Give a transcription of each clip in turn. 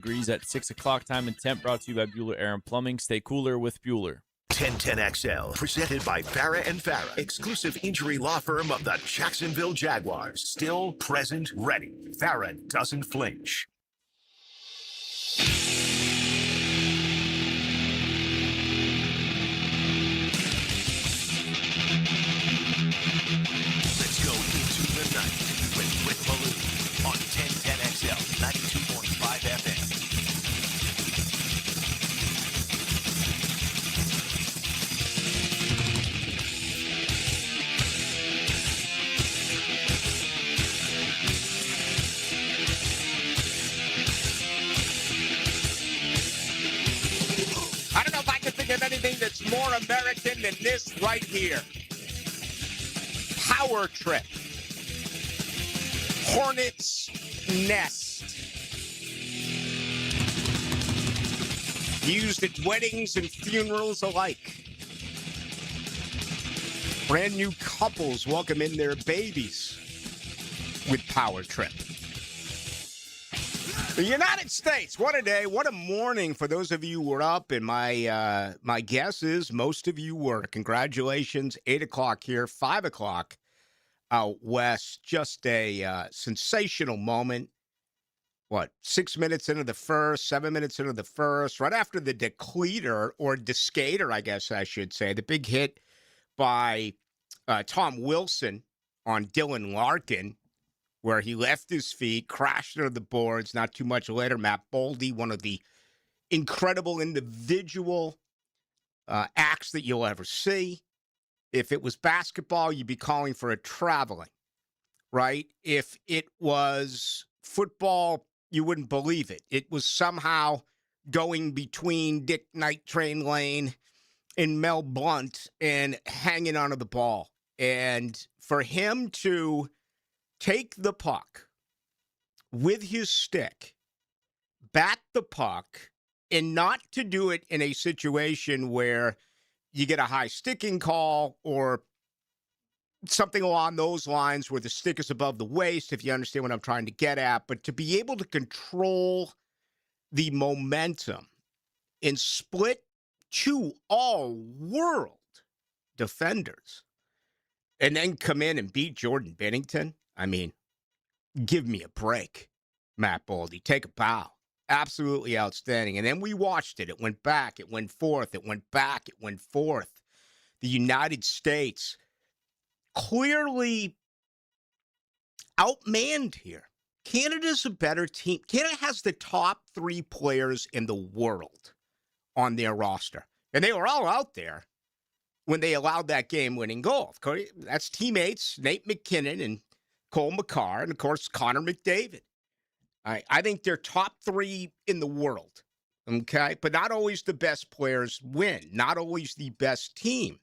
Degrees at 6 o'clock time and temp, brought to you by Bueller Air & Plumbing. Stay cooler with Bueller. 1010XL, presented by Farah and Farah, exclusive injury law firm of the Jacksonville Jaguars. Still present, ready. Farah doesn't flinch. Let's go into the night with Rick Ballou on 1010XL 92.5 FM. I don't know if I can think of anything that's more American than this right here. Power Trip. Hornet's Nest. Used at weddings and funerals alike. Brand new couples welcome in their babies with Power Trip. The United States, what a day, what a morning for those of you who were up, and my guess is most of you were. Congratulations, 8 o'clock here, 5 o'clock out west. Just a sensational moment. 6 minutes into the first, 7 minutes into the first, right after the decleater, or Decatur, I guess I should say, the big hit by Tom Wilson on Dylan Larkin, where he left his feet, crashed into the boards. Not too much later, Matt Boldy, one of the incredible individual acts that you'll ever see. If it was basketball, you'd be calling for a traveling, right? If it was football, you wouldn't believe it. It was somehow going between Dick Night Train Lane and Mel Blount and hanging onto the ball. And for him to take the puck with his stick, bat the puck, and not to do it in a situation where you get a high sticking call or something along those lines where the stick is above the waist, if you understand what I'm trying to get at, but to be able to control the momentum and split two all-world defenders and then come in and beat Jordan Binnington. I mean, give me a break, Matt Boldy. Take a bow. Absolutely outstanding. And then we watched it. It went back. It went forth. It went back. It went forth. The United States clearly outmanned here. Canada's a better team. Canada has the top 3 players in the world on their roster. And they were all out there when they allowed that game-winning goal. That's teammates Nate McKinnon and Cole Makar, and, of course, Connor McDavid. I think they're top 3 in the world, okay? But not always the best players win. Not always the best team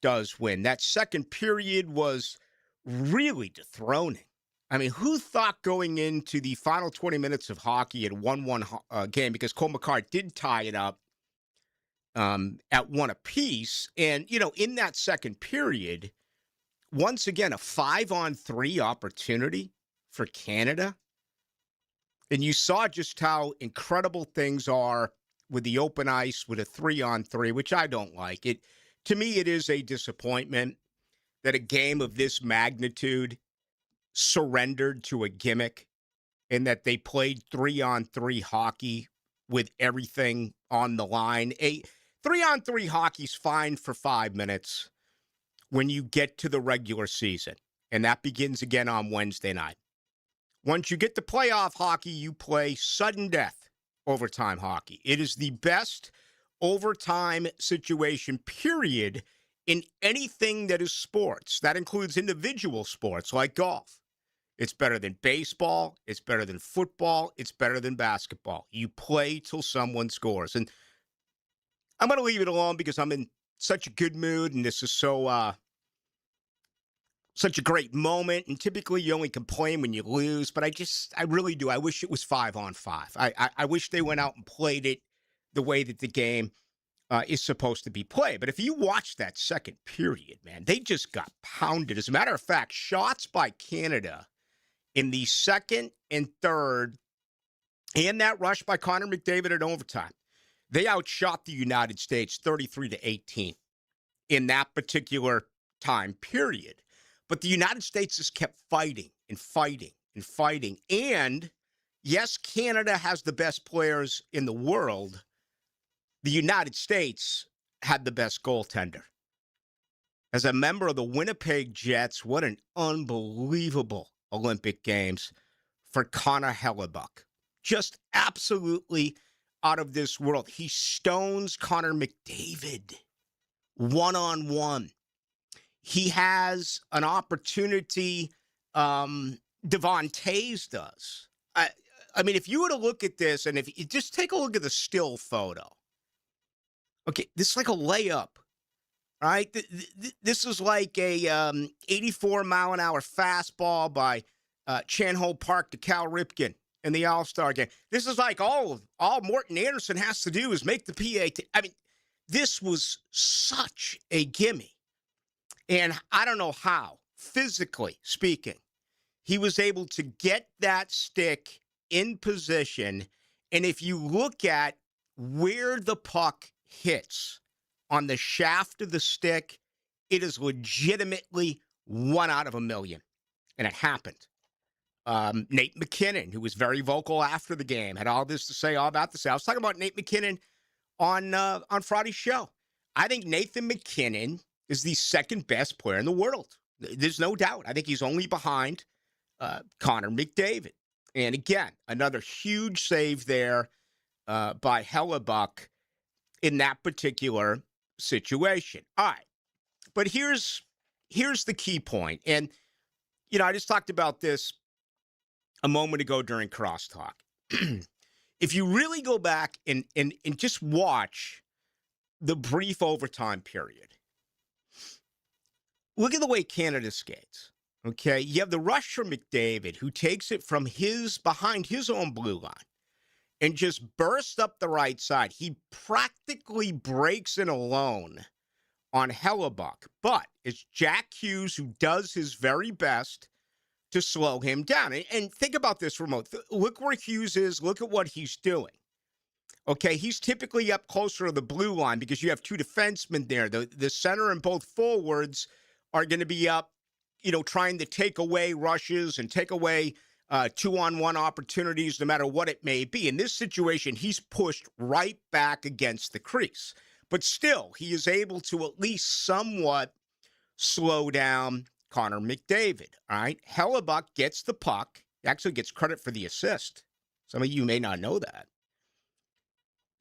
does win. That second period was really dethroning. I mean, who thought going into the final 20 minutes of hockey at a 1-1 game, because Cole Makar did tie it up at 1 apiece, and, in that second period, once again, a 5-on-3 opportunity for Canada. And you saw just how incredible things are with the open ice with a 3-on-3, which I don't like. To me, it is a disappointment that a game of this magnitude surrendered to a gimmick and that they played 3-on-3 hockey with everything on the line. A 3-on-3 hockey's fine for 5 minutes when you get to the regular season, and that begins again on Wednesday night. Once you get to playoff hockey, you play sudden death overtime hockey. It is the best overtime situation, period, in anything that is sports. That includes individual sports like golf. It's better than baseball. It's better than football. It's better than basketball. You play till someone scores. And I'm going to leave it alone because I'm in such a good mood, and this is such a great moment. And typically you only complain when you lose, but I really do. I wish it was 5-on-5. I wish they went out and played it the way that the game is supposed to be played. But if you watch that second period, man, they just got pounded. As a matter of fact, shots by Canada in the second and third and that rush by Connor McDavid in overtime, they outshot the United States 33-18 in that particular time period. But the United States just kept fighting and fighting and fighting. And yes, Canada has the best players in the world. The United States had the best goaltender. As a member of the Winnipeg Jets, what an unbelievable Olympic Games for Connor Hellebuyck. Just absolutely out of this world. He stones Connor McDavid one-on-one. He has an opportunity, Devon Toews does. I mean, if you were to look at this, and if you just take a look at the still photo, okay, this is like a layup, right? This is like a 84-mile-an-hour fastball by Chan Ho Park to Cal Ripken in the All-Star game. This is like all Morton Anderson has to do is make the PAT. I mean, this was such a gimme. And I don't know how, physically speaking, he was able to get that stick in position. And if you look at where the puck hits on the shaft of the stick, it is legitimately 1 out of a million. And it happened. Nate McKinnon, who was very vocal after the game, had all this to say, all about this. I was talking about Nate McKinnon on Friday's show. I think Nathan McKinnon is the second best player in the world. There's no doubt. I think he's only behind Connor McDavid. And again, another huge save there by Hellebuyck in that particular situation. All right. But here's the key point. And, I just talked about this a moment ago during Crosstalk. If you really go back and just watch the brief overtime period, look at the way Canada skates. Okay, you have the rush from McDavid, who takes it from behind his own blue line and just bursts up the right side. He practically breaks in alone on Hellebuyck, but it's Jack Hughes who does his very best to slow him down. And think about this, Remote. Look where Hughes is. Look at what he's doing. Okay, he's typically up closer to the blue line because you have two defensemen there. The center and both forwards are going to be up, trying to take away rushes and take away 2-on-1 opportunities, no matter what it may be. In this situation, he's pushed right back against the crease. But still, he is able to at least somewhat slow down Connor McDavid. All right, Hellebuyck gets the puck. He actually gets credit for the assist. Some of you may not know that.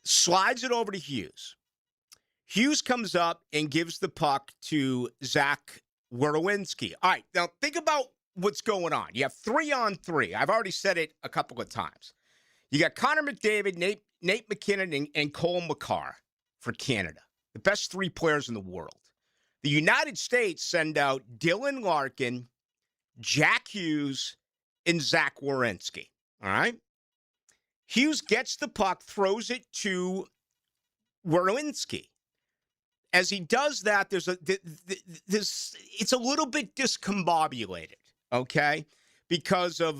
Slides it over to Hughes. Hughes comes up and gives the puck to Zach Werenski. All right, now think about what's going on. You have 3-on-3. I've already said it a couple of times. You got Connor McDavid, Nate McKinnon, and Cole Makar for Canada, the best three players in the world. The United States send out Dylan Larkin, Jack Hughes, and Zach Werenski. All right? Hughes gets the puck, throws it to Werenski. As he does that, it's a little bit discombobulated, okay? Because of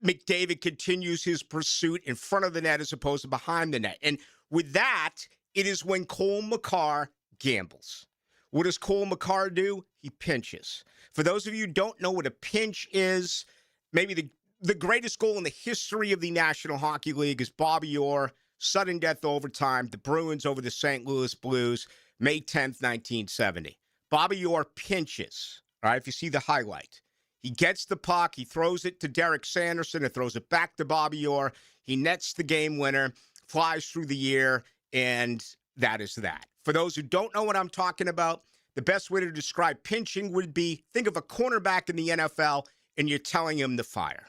McDavid continues his pursuit in front of the net as opposed to behind the net. And with that, it is when Cole Makar gambles. What does Cole Makar do? He pinches. For those of you who don't know what a pinch is, maybe the greatest goal in the history of the National Hockey League is Bobby Orr, sudden death overtime, the Bruins over the St. Louis Blues, May 10th, 1970. Bobby Orr pinches, all right, if you see the highlight. He gets the puck, he throws it to Derek Sanderson, and throws it back to Bobby Orr. He nets the game winner, flies through the air, and that is that. For those who don't know what I'm talking about, the best way to describe pinching would be, think of a cornerback in the NFL, and you're telling him to fire.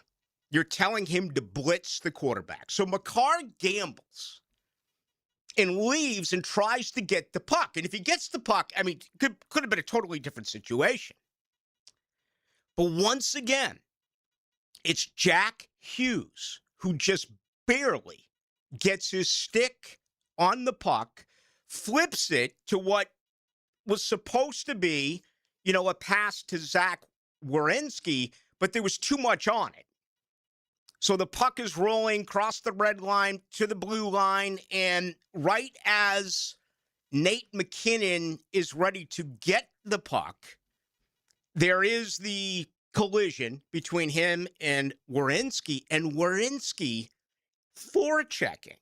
You're telling him to blitz the quarterback. So Makar gambles and leaves and tries to get the puck. And if he gets the puck, I mean, could have been a totally different situation. But once again, it's Jack Hughes who just barely gets his stick on the puck, flips it to what was supposed to be, a pass to Zach Werenski, but there was too much on it. So the puck is rolling across the red line to the blue line, and right as Nate McKinnon is ready to get the puck, there is the collision between him and Werenski, and Werenski, forechecking,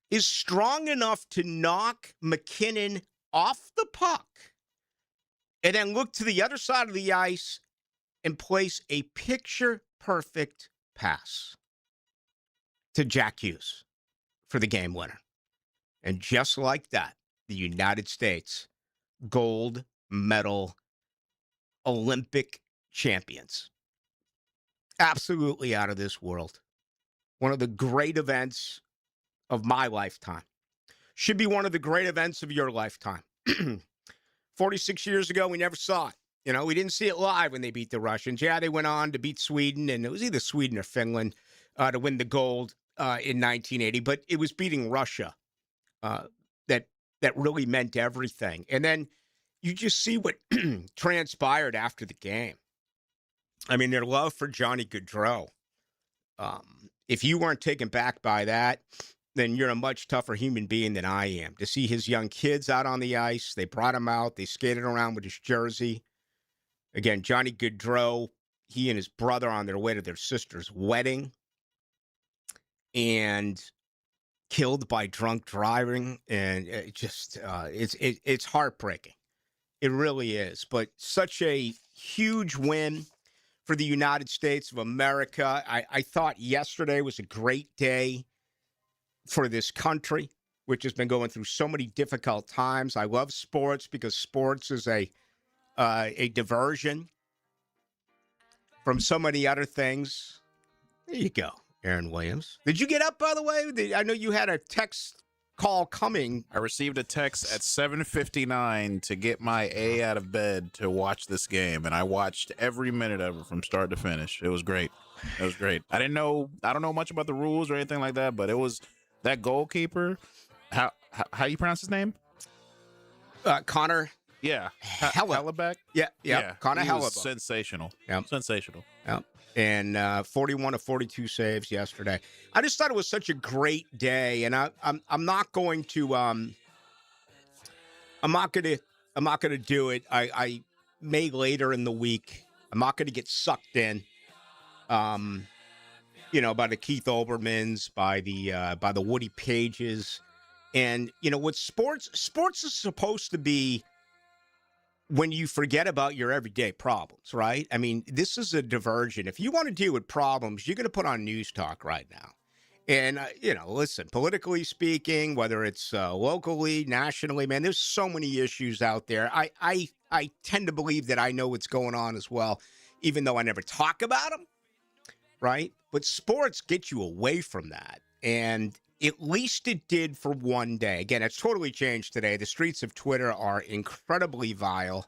is strong enough to knock McKinnon off the puck and then look to the other side of the ice and place a picture-perfect pass to Jack Hughes for the game winner. And just like that, the United States gold medal Olympic champions. Absolutely out of this world. One of the great events of my lifetime. Should be one of the great events of your lifetime. 46 years ago, we never saw it. You know, we didn't see it live when they beat the Russians. Yeah, they went on to beat Sweden, and it was either Sweden or Finland to win the gold in 1980. But it was beating Russia that really meant everything. And then you just see what transpired after the game. I mean, their love for Johnny Gaudreau. If you weren't taken back by that, then you're a much tougher human being than I am. To see his young kids out on the ice, they brought him out, they skated around with his jersey. Again, Johnny Gaudreau, he and his brother on their way to their sister's wedding and killed by drunk driving. And it's heartbreaking. It really is. But such a huge win for the United States of America. I thought yesterday was a great day for this country, which has been going through so many difficult times. I love sports because sports is a diversion from so many other things. There you go, Aaron Williams. Did you get up, by the way? I know you had a text call coming. I received a text at 7:59 to get my A out of bed to watch this game, and I watched every minute of it from start to finish. It was great. It was great. I don't know much about the rules or anything like that, but it was that goalkeeper. How you pronounce his name? Connor. Yeah, Hellebuyck. Yeah. Connor Hellebuyck. Sensational. Yep. Sensational. Yep. And 41 of 42 saves yesterday. I just thought it was such a great day, and I'm not going to I'm not gonna do it. I may later in the week. I'm not gonna get sucked in. By the Keith Olbermans, by the Woody Pages, and with sports is supposed to be when you forget about your everyday problems, right? I mean, this is a diversion. If you want to deal with problems, you're going to put on news talk right now. And, listen, politically speaking, whether it's locally, nationally, man, there's so many issues out there. I tend to believe that I know what's going on as well, even though I never talk about them, right? But sports get you away from that. And at least it did for one day. Again, it's totally changed today. The streets of Twitter are incredibly vile.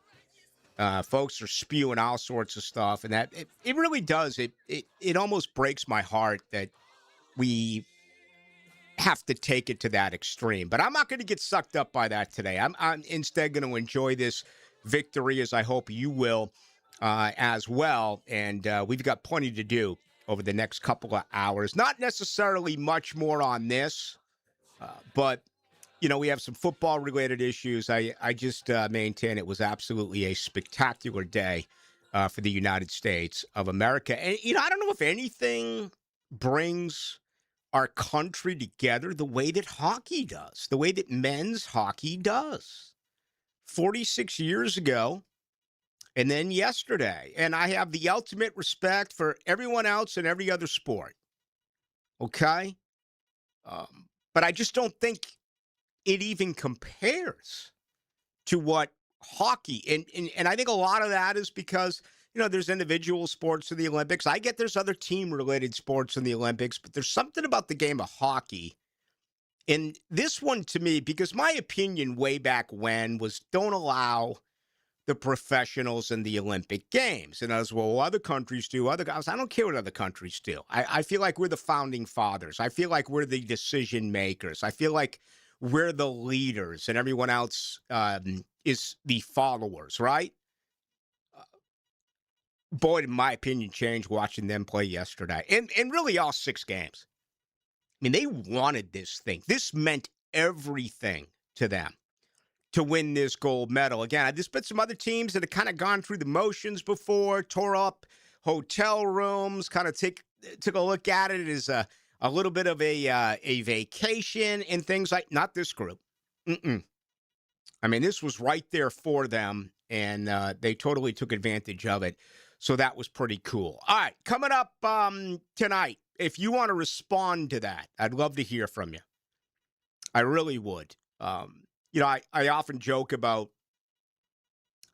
Folks are spewing all sorts of stuff, and that it really does. It almost breaks my heart that we have to take it to that extreme. But I'm not going to get sucked up by that today. I'm instead going to enjoy this victory, as I hope you will as well. And we've got plenty to do over the next couple of hours. Not necessarily much more on this, but, we have some football-related issues. I just maintain it was absolutely a spectacular day for the United States of America. And, I don't know if anything brings our country together the way that hockey does, the way that men's hockey does. 46 years ago, and then yesterday. And I have the ultimate respect for everyone else in every other sport. Okay? But I just don't think it even compares to what hockey. And I think a lot of that is because, there's individual sports in the Olympics. I get there's other team-related sports in the Olympics, but there's something about the game of hockey. And this one, to me, because my opinion way back when was don't allow the professionals in the Olympic Games. And as well, other countries do, other guys. I don't care what other countries do. I feel like we're the founding fathers. I feel like we're the decision makers. I feel like we're the leaders and everyone else is the followers, right? boy, in my opinion, changed watching them play yesterday. And really all 6 games. I mean, they wanted this thing. This meant everything to them to win this gold medal. Again, there's been some other teams that have kind of gone through the motions before, tore up hotel rooms, kind of took a look at it as a little bit of a vacation and things like. Not this group. I mean, this was right there for them, and they totally took advantage of it. So that was pretty cool. All right, coming up tonight, if you want to respond to that, I'd love to hear from you. I really would. I often joke about,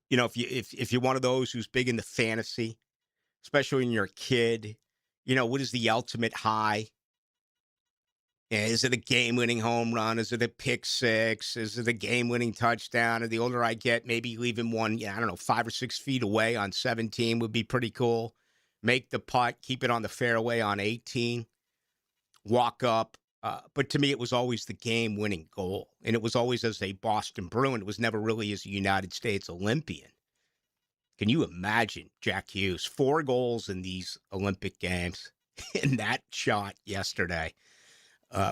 if you're one of those who's big into fantasy, especially when you're a kid, what is the ultimate high? Is it a game-winning home run? Is it a pick six? Is it a game-winning touchdown? And the older I get, maybe leaving one, 5 or 6 feet away on 17 would be pretty cool. Make the putt, keep it on the fairway on 18, walk up. But to me, it was always the game-winning goal. And it was always as a Boston Bruin. It was never really as a United States Olympian. Can you imagine Jack Hughes? 4 goals in these Olympic Games. And that shot yesterday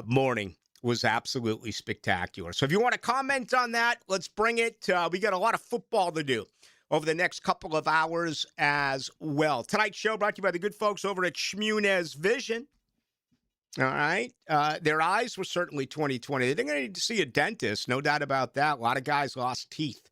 morning was absolutely spectacular. So if you want to comment on that, let's bring it. We got a lot of football to do over the next couple of hours as well. Tonight's show brought to you by the good folks over at Shmunez Vision. All right. Their eyes were certainly 20/20. They're going to need to see a dentist, no doubt about that. A lot of guys lost teeth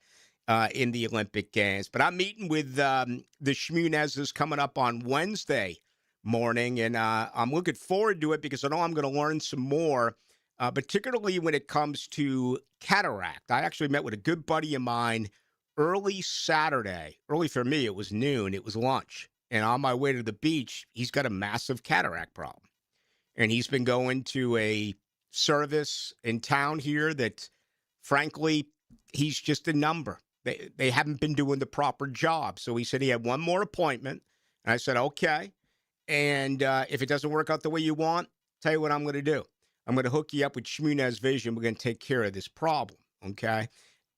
in the Olympic Games. But I'm meeting with the Shmunezes coming up on Wednesday morning, and I'm looking forward to it because I know I'm going to learn some more, particularly when it comes to cataract. I actually met with a good buddy of mine early Saturday. Early for me, it was noon. It was lunch. And on my way to the beach, he's got a massive cataract problem. And he's been going to a service in town here that, frankly, he's just a number. They haven't been doing the proper job. So he said he had one more appointment. And I said, okay. And if it doesn't work out the way you want, tell you what I'm going to do. I'm going to hook you up with Shmunez Vision. We're going to take care of this problem, okay?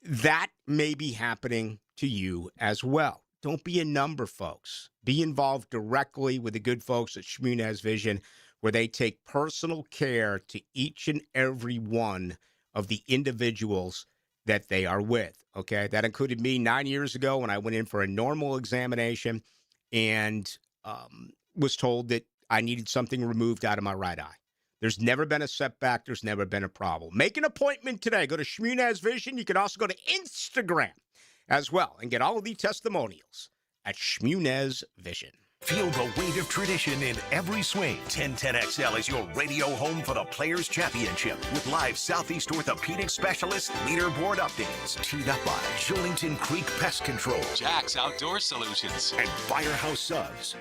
That may be happening to you as well. Don't be a number, folks. Be involved directly with the good folks at Shmunez Vision, where they take personal care to each and every one of the individuals that they are with, okay? That included me 9 years ago when I went in for a normal examination and was told that I needed something removed out of my right eye. There's never been a setback. There's never been a problem. Make an appointment today. Go to Shmunez Vision. You can also go to Instagram as well and get all of the testimonials at Shmunez Vision. Feel the weight of tradition in every swing. 1010XL is your radio home for the Players' Championship with live Southeast Orthopedic Specialist leaderboard updates. Teed up by Julington Creek Pest Control, Jack's Outdoor Solutions, and Firehouse Subs.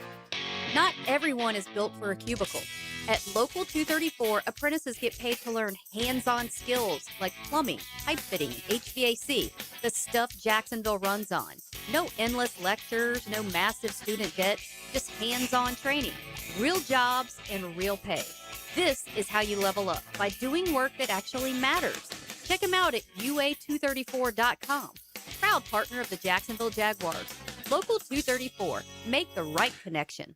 Not everyone is built for a cubicle. At Local 234, apprentices get paid to learn hands-on skills like plumbing, pipe fitting, HVAC, the stuff Jacksonville runs on. No endless lectures, no massive student debt, just hands-on training, real jobs, and real pay. This is how you level up, by doing work that actually matters. Check them out at UA234.com. Proud partner of the Jacksonville Jaguars. Local 234. Make the right connection.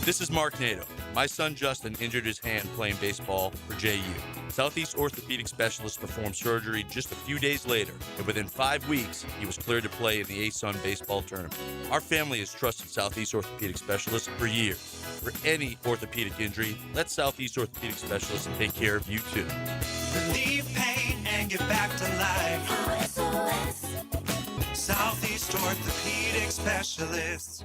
This is Mark Nato. My son Justin injured his hand playing baseball for JU. Southeast Orthopedic Specialist performed surgery just a few days later, and within 5 weeks, he was cleared to play in the ASUN baseball tournament. Our family has trusted Southeast Orthopedic Specialist for years. For any orthopedic injury, let Southeast Orthopedic Specialist take care of you too. Relieve pain and get back to life. SOS. Southeast Orthopedic Specialists.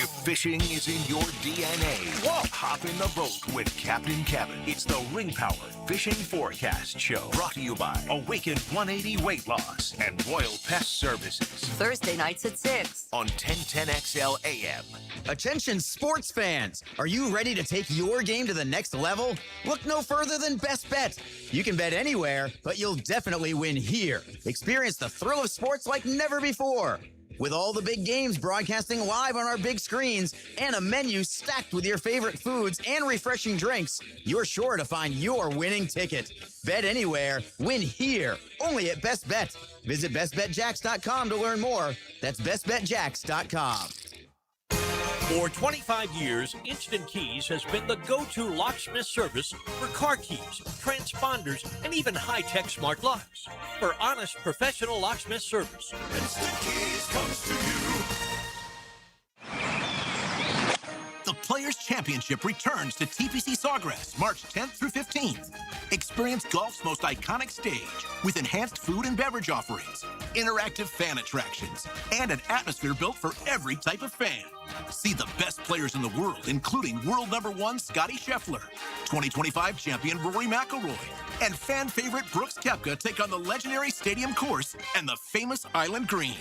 If fishing is in your DNA, hop in the boat with Captain Kevin. It's the Ring Power Fishing Forecast Show, brought to you by Awaken 180 Weight Loss and Royal Pest Services. Thursday nights at 6 on 1010XL AM. Attention sports fans, are you ready to take your game to the next level? Look no further than Best Bet. You can bet anywhere, but you'll definitely win here. Experience the thrill of sports like never before. With all the big games broadcasting live on our big screens and a menu stacked with your favorite foods and refreshing drinks, you're sure to find your winning ticket. Bet anywhere, win here, only at Best Bet. Visit bestbetjacks.com to learn more. That's bestbetjacks.com. For 25 years, Instant Keys has been the go-to locksmith service for car keys, transponders, and even high-tech smart locks. For honest, professional locksmith service, Instant Keys comes to you. The Players' Championship returns to TPC Sawgrass March 10th through 15th. Experience golf's most iconic stage with enhanced food and beverage offerings, interactive fan attractions, and an atmosphere built for every type of fan. See the best players in the world, including world number 1 Scotty Scheffler, 2025 champion Rory McIlroy, and fan favorite Brooks Koepka take on the legendary Stadium Course and the famous Island Green.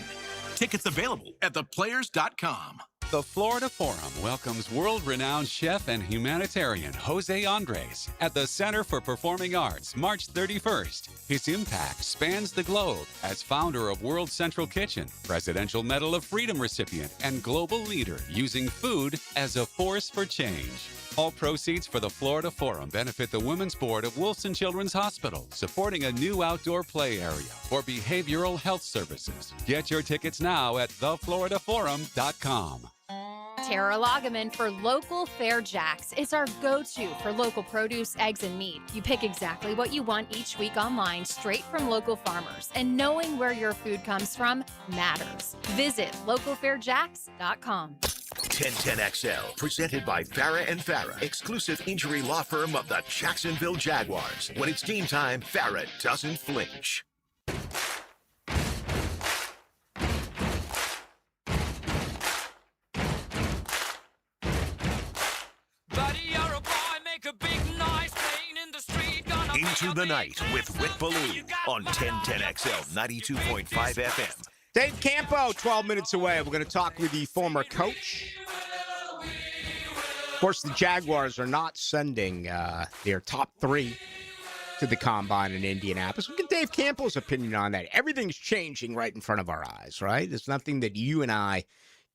Tickets available at theplayers.com. The Florida Forum welcomes world-renowned chef and humanitarian Jose Andres at the Center for Performing Arts March 31st. His impact spans the globe as founder of World Central Kitchen, Presidential Medal of Freedom recipient, and global leader using food as a force for change. All proceeds for the Florida Forum benefit the Women's Board of Wilson Children's Hospital, supporting a new outdoor play area for behavioral health services. Get your tickets now at thefloridaforum.com. Tara Lagaman for Local Fair Jacks is our go-to for local produce, eggs, and meat. You pick exactly what you want each week online, straight from local farmers. And knowing where your food comes from matters. Visit localfairjacks.com. 1010XL, presented by Farah and Farah, exclusive injury law firm of the Jacksonville Jaguars. When it's game time, Farah doesn't flinch. Into the Night with Rick Ballou on 1010XL 92.5 FM. Dave Campo, 12 minutes away. We're going to talk with the former coach. Of course, the Jaguars are not sending their top 3 to the Combine in Indianapolis. We'll get Dave Campo's opinion on that. Everything's changing right in front of our eyes, right? There's nothing that you and I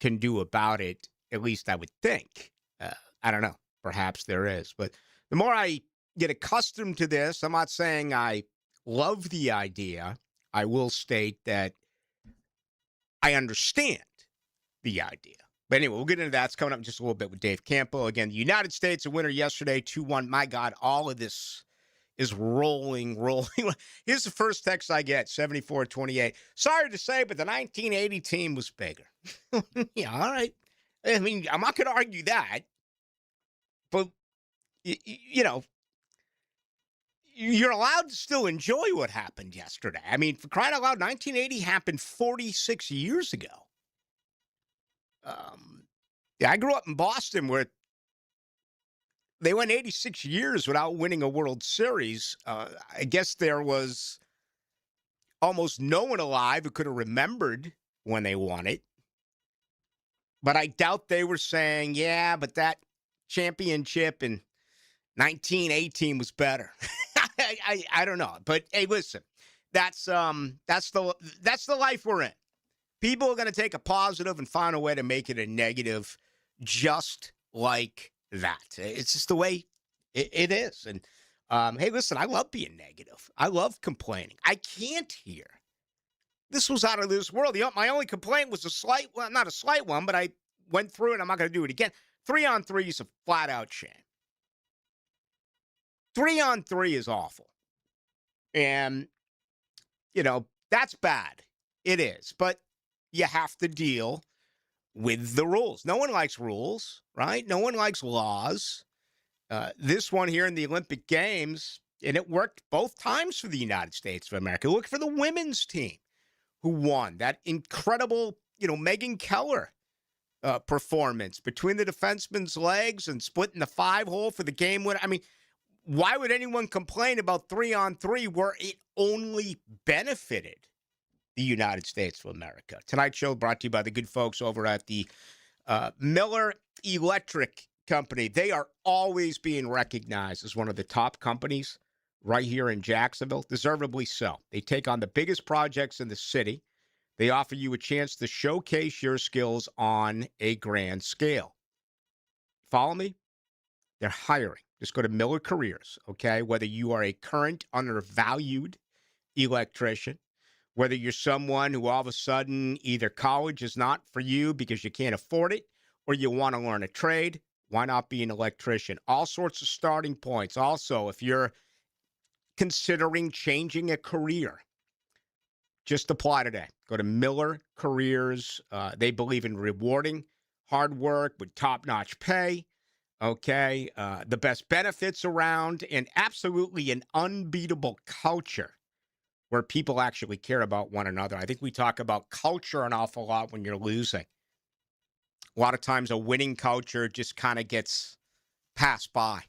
can do about it, at least I would think. I don't know. Perhaps there is. But the more I get accustomed to this, I'm not saying I love the idea. I will state that I understand the idea. But anyway, we'll get into that. It's coming up in just a little bit with Dave Campo. Again, the United States, a winner yesterday, 2-1. My God, all of this is rolling. Here's the first text I get, 7428. Sorry to say, but the 1980 team was bigger. Yeah, all right. I mean, I'm not going to argue that. But, you know, you're allowed to still enjoy what happened yesterday. I mean, for crying out loud, 1980 happened 46 years ago. Yeah, I grew up in Boston where they went 86 years without winning a World Series. I guess there was almost no one alive who could have remembered when they won it. But I doubt they were saying, yeah, but that championship in 1918 was better. I don't know. But hey, listen, that's the life we're in. People are going to take a positive and find a way to make it a negative, just like that. It's just the way it is. And hey, listen, I love being negative. I love complaining. I can't hear. This was out of this world. My only complaint was not a slight one, but I went through it. I'm not going to do it again. 3-on-3 is a flat-out shame. 3-on-3 is awful. And, you know, that's bad. It is. But you have to deal with the rules. No one likes rules, right? No one likes laws. This one here in the Olympic Games, and it worked both times for the United States of America. Look for the women's team who won. That incredible, Megan Keller performance between the defenseman's legs and splitting the 5-hole for the game winner. I mean, why would anyone complain about 3-on-3 where it only benefited the United States of America? Tonight's show brought to you by the good folks over at the Miller Electric Company. They are always being recognized as one of the top companies right here in Jacksonville, deservedly so. They take on the biggest projects in the city. They offer you a chance to showcase your skills on a grand scale. Follow me? They're hiring. Just go to Miller Careers, okay? Whether you are a current undervalued electrician, whether you're someone who all of a sudden either college is not for you because you can't afford it or you want to learn a trade, why not be an electrician? All sorts of starting points. Also, if you're considering changing a career, just apply today. Go to Miller Careers. They believe in rewarding hard work with top-notch pay. Okay, the best benefits around, and absolutely an unbeatable culture where people actually care about one another. I think we talk about culture an awful lot when you're losing. A lot of times a winning culture just kind of gets passed by.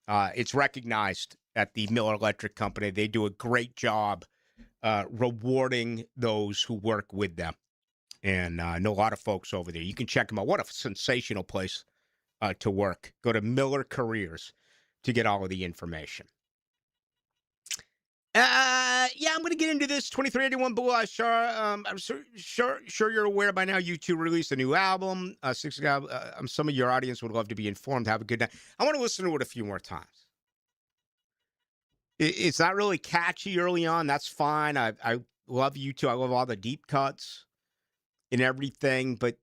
It's recognized at the Miller Electric Company. They do a great job rewarding those who work with them. And I know a lot of folks over there. You can check them out. What a sensational place to work. Go to Miller Careers to get all of the information. Yeah, I'm going to get into this. 2381 Blue Eye Shar. I'm sure you're aware by now. U2 released a new album. Some of your audience would love to be informed. Have a good night. I want to listen to it a few more times. It's not really catchy early on. That's fine. I love U2. I love all the deep cuts and everything. But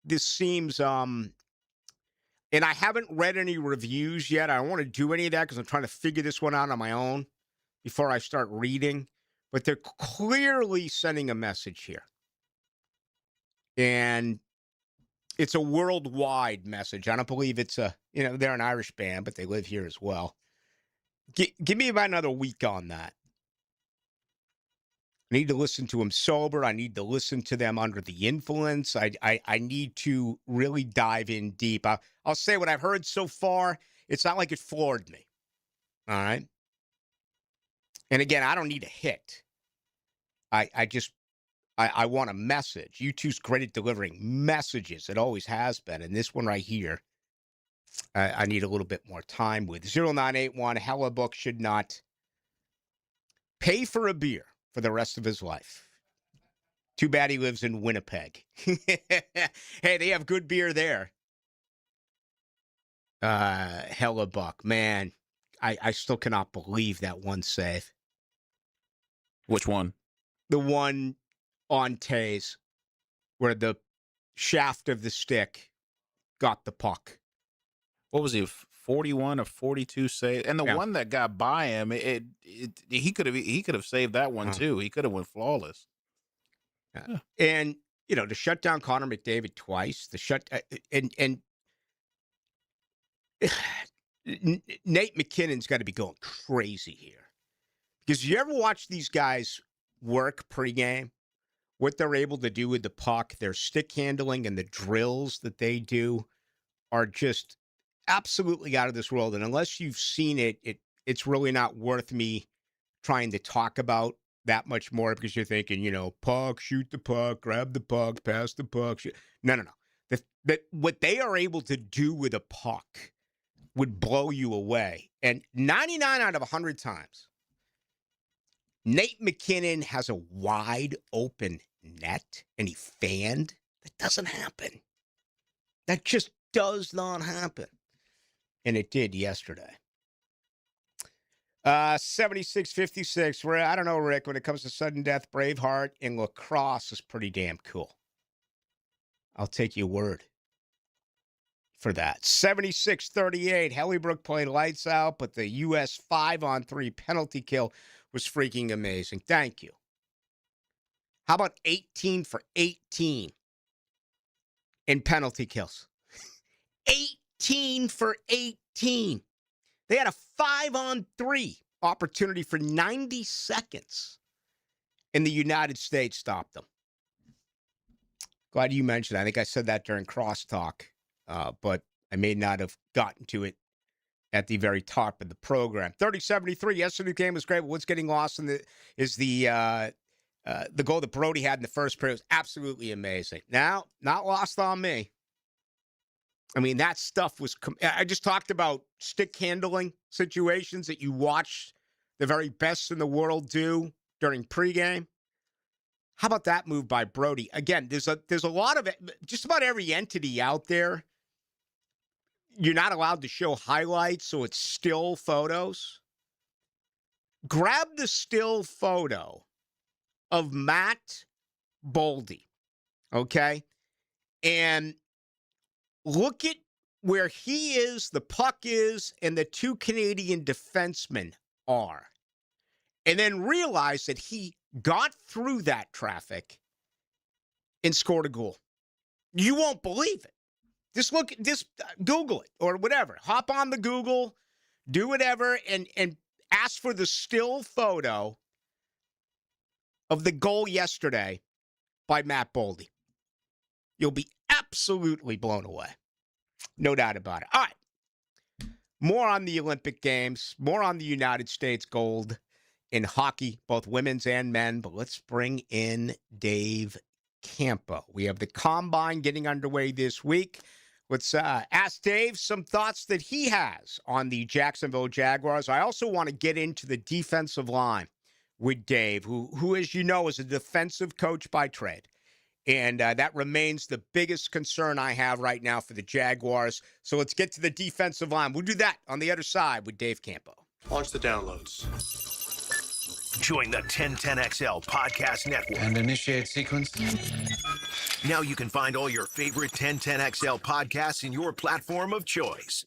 this seems and I haven't read any reviews yet. I don't want to do any of that because I'm trying to figure this one out on my own before I start reading. But they're clearly sending a message here. And it's a worldwide message. I don't believe it's they're an Irish band, but they live here as well. Give me about another week on that. I need to listen to them sober. I need to listen to them under the influence. I need to really dive in deep. I'll say what I've heard so far. It's not like it floored me. All right. And again, I don't need a hit. I want a message. U2's great at delivering messages. It always has been. And this one right here, I need a little bit more time with. 0981, Hellebuck should not pay for a beer for the rest of his life. Too bad he lives in Winnipeg. Hey, they have good beer there. Hellebuck, man, I still cannot believe that one save. Which one? The one on Tays where the shaft of the stick got the puck. What was he? 41 or 42 save, and the one that got by him, he could have saved that one too. He could have went flawless. And to shut down Connor McDavid twice, and Nate McKinnon's got to be going crazy here, because you ever watch these guys work pregame, what they're able to do with the puck, their stick handling and the drills that they do are just absolutely out of this world. And unless you've seen it, it's really not worth me trying to talk about that much more, because you're thinking, puck, shoot the puck, grab the puck, pass the puck. Shoot. No. What they are able to do with a puck would blow you away. And 99 out of 100 times, Nate McKinnon has a wide open net and he fanned. That doesn't happen. That just does not happen. And it did yesterday. 76-56. Where I don't know, Rick, when it comes to sudden death, Braveheart in lacrosse is pretty damn cool. I'll take your word for that. 76-38. Hellebrook played lights out, but the U.S. 5-on-3 penalty kill was freaking amazing. Thank you. How about 18 for 18 in penalty kills? 18 for 18. They had a 5-on-3 opportunity for 90 seconds, and the United States stopped them. Glad you mentioned it. I think I said that during crosstalk, but I may not have gotten to it at the very top of the program. 30-73. Yesterday's game was great. But what's getting lost is the goal that Brody had in the first period was absolutely amazing. Now, not lost on me. I mean, that stuff was I just talked about stick handling situations that you watch the very best in the world do during pregame. How about that move by Brody? Again, there's a lot of just about every entity out there. You're not allowed to show highlights, so it's still photos. Grab the still photo of Matt Boldy, okay? And look at where he is, the puck is, and the two Canadian defensemen are. And then realize that he got through that traffic and scored a goal. You won't believe it. Just Google it or whatever. Hop on the Google, do whatever, and ask for the still photo of the goal yesterday by Matt Boldy. You'll be absolutely blown away. No doubt about it. All right. More on the Olympic Games, more on the United States gold in hockey, both women's and men. But let's bring in Dave Campo. We have the Combine getting underway this week. Let's ask Dave some thoughts that he has on the Jacksonville Jaguars. I also want to get into the defensive line with Dave, who, as you know, is a defensive coach by trade. And that remains the biggest concern I have right now for the Jaguars. So let's get to the defensive line. We'll do that on the other side with Dave Campo. Launch the downloads. Join the 1010XL Podcast Network. And initiate sequence. Now you can find all your favorite 1010XL podcasts in your platform of choice.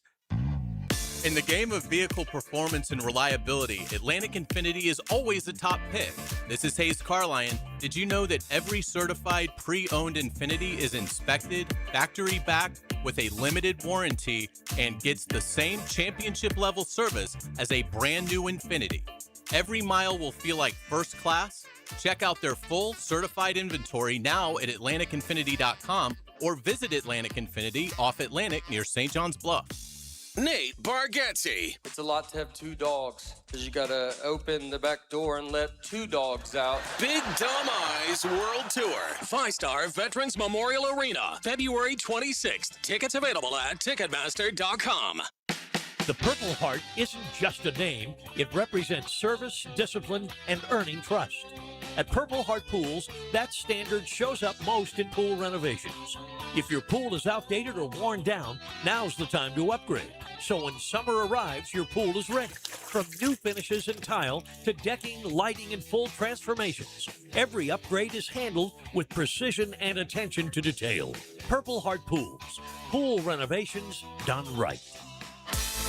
In the game of vehicle performance and reliability, Atlantic Infinity is always the top pick. This is Hayes Carlyon. Did you know that every certified pre-owned Infinity is inspected, factory-backed, with a limited warranty, and gets the same championship-level service as a brand-new Infinity? Every mile will feel like first class. Check out their full certified inventory now at AtlanticInfinity.com or visit Atlantic Infinity off Atlantic near St. John's Bluff. Nate Bargatze. It's a lot to have two dogs because you got to open the back door and let two dogs out. Big Dumb Eyes World Tour. 5-star Veterans Memorial Arena, February 26th. Tickets available at Ticketmaster.com. The Purple Heart isn't just a name. It represents service, discipline, and earning trust. At Purple Heart Pools, that standard shows up most in pool renovations. If your pool is outdated or worn down, now's the time to upgrade. So when summer arrives, your pool is ready. From new finishes and tile to decking, lighting, and full transformations, every upgrade is handled with precision and attention to detail. Purple Heart Pools. Pool renovations done right.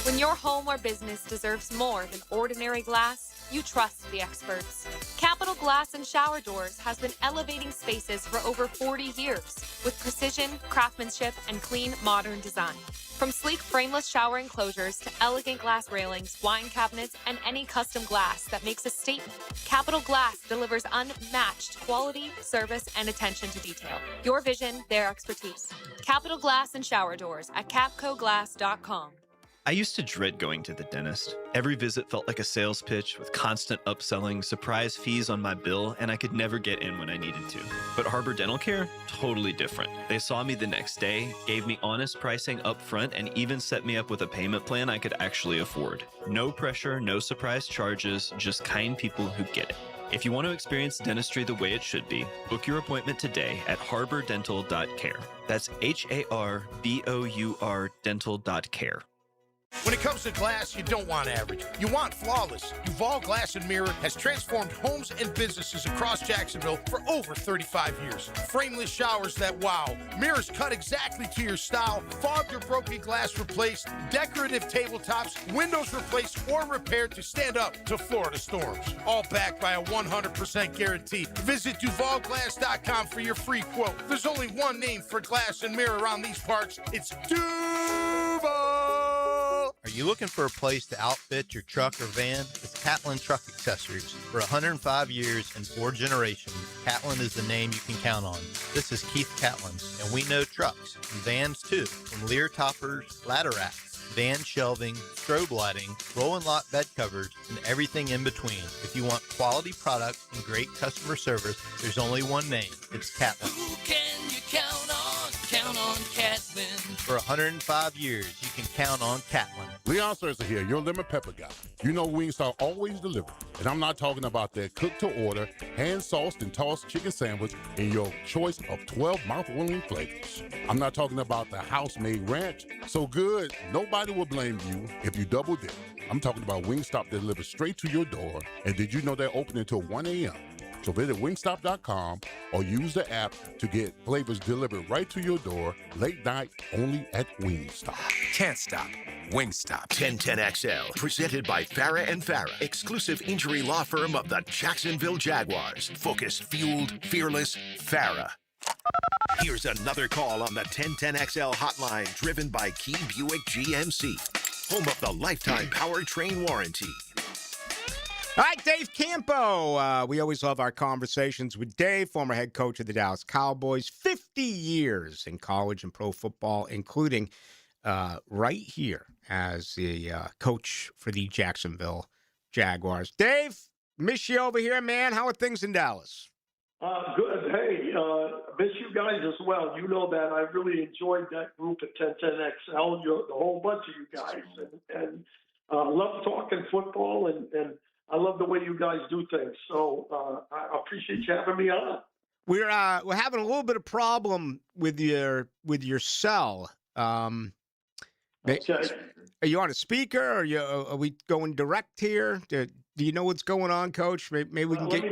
When your home or business deserves more than ordinary glass, you trust the experts. Capital Glass and Shower Doors has been elevating spaces for over 40 years with precision, craftsmanship, and clean, modern design. From sleek frameless shower enclosures to elegant glass railings, wine cabinets, and any custom glass that makes a statement, Capital Glass delivers unmatched quality, service, and attention to detail. Your vision, their expertise. Capital Glass and Shower Doors at capcoglass.com. I used to dread going to the dentist. Every visit felt like a sales pitch with constant upselling, surprise fees on my bill, and I could never get in when I needed to. But Harbor Dental Care? Totally different. They saw me the next day, gave me honest pricing up front, and even set me up with a payment plan I could actually afford. No pressure, no surprise charges, just kind people who get it. If you want to experience dentistry the way it should be, book your appointment today at harbordental.care. That's HARBOUR dental.care. When it comes to glass, you don't want average. You want flawless. Duval Glass and Mirror has transformed homes and businesses across Jacksonville for over 35 years. Frameless showers that wow. Mirrors cut exactly to your style. Fogged or broken glass replaced. Decorative tabletops. Windows replaced or repaired to stand up to Florida storms. All backed by a 100% guarantee. Visit DuvalGlass.com for your free quote. There's only one name for glass and mirror around these parts. It's Duval. Are you looking for a place to outfit your truck or van? It's Catlin Truck Accessories. For 105 years and 4 generations, Catlin is the name you can count on. This is Keith Catlin, and we know trucks and vans too, from Lear toppers, ladder racks, van shelving, strobe lighting, roll and lock bed covers, and everything in between. If you want quality products and great customer service, there's only one name. It's Catlin. Who can you count on? Count on Catlin. For 105 years, you can count on Catlin. Leon Serza here, your lemon pepper guy. You know Wingstop always delivers, and I'm not talking about their cook-to-order, hand-sauced and tossed chicken sandwich in your choice of 12 mouth-watering flavors. I'm not talking about the house-made ranch, so good nobody will blame you if you double dip. I'm talking about Wingstop that delivers straight to your door, and did you know they're open until 1 a.m.? So visit wingstop.com or use the app to get flavors delivered right to your door, late night, only at Wingstop. Can't stop. Wingstop. 1010XL, presented by Farah and Farah, exclusive injury law firm of the Jacksonville Jaguars. Focused, fueled, fearless, Farah. Here's another call on the 1010XL hotline, driven by Key Buick GMC, home of the lifetime powertrain warranty. All right, Dave Campo. We always love our conversations with Dave, former head coach of the Dallas Cowboys, 50 years in college and pro football, including right here as the coach for the Jacksonville Jaguars. Dave, miss you over here, man. How are things in Dallas? Good. Hey, miss you guys as well. You know that. I really enjoyed that group at 1010XL, the whole bunch of you guys. And love talking football, and I love the way you guys do things. So I appreciate you having me on. We're having a little bit of problem with your cell. Okay. Are you on a speaker? Or are we going direct here? Do you know what's going on, Coach? Maybe we can get.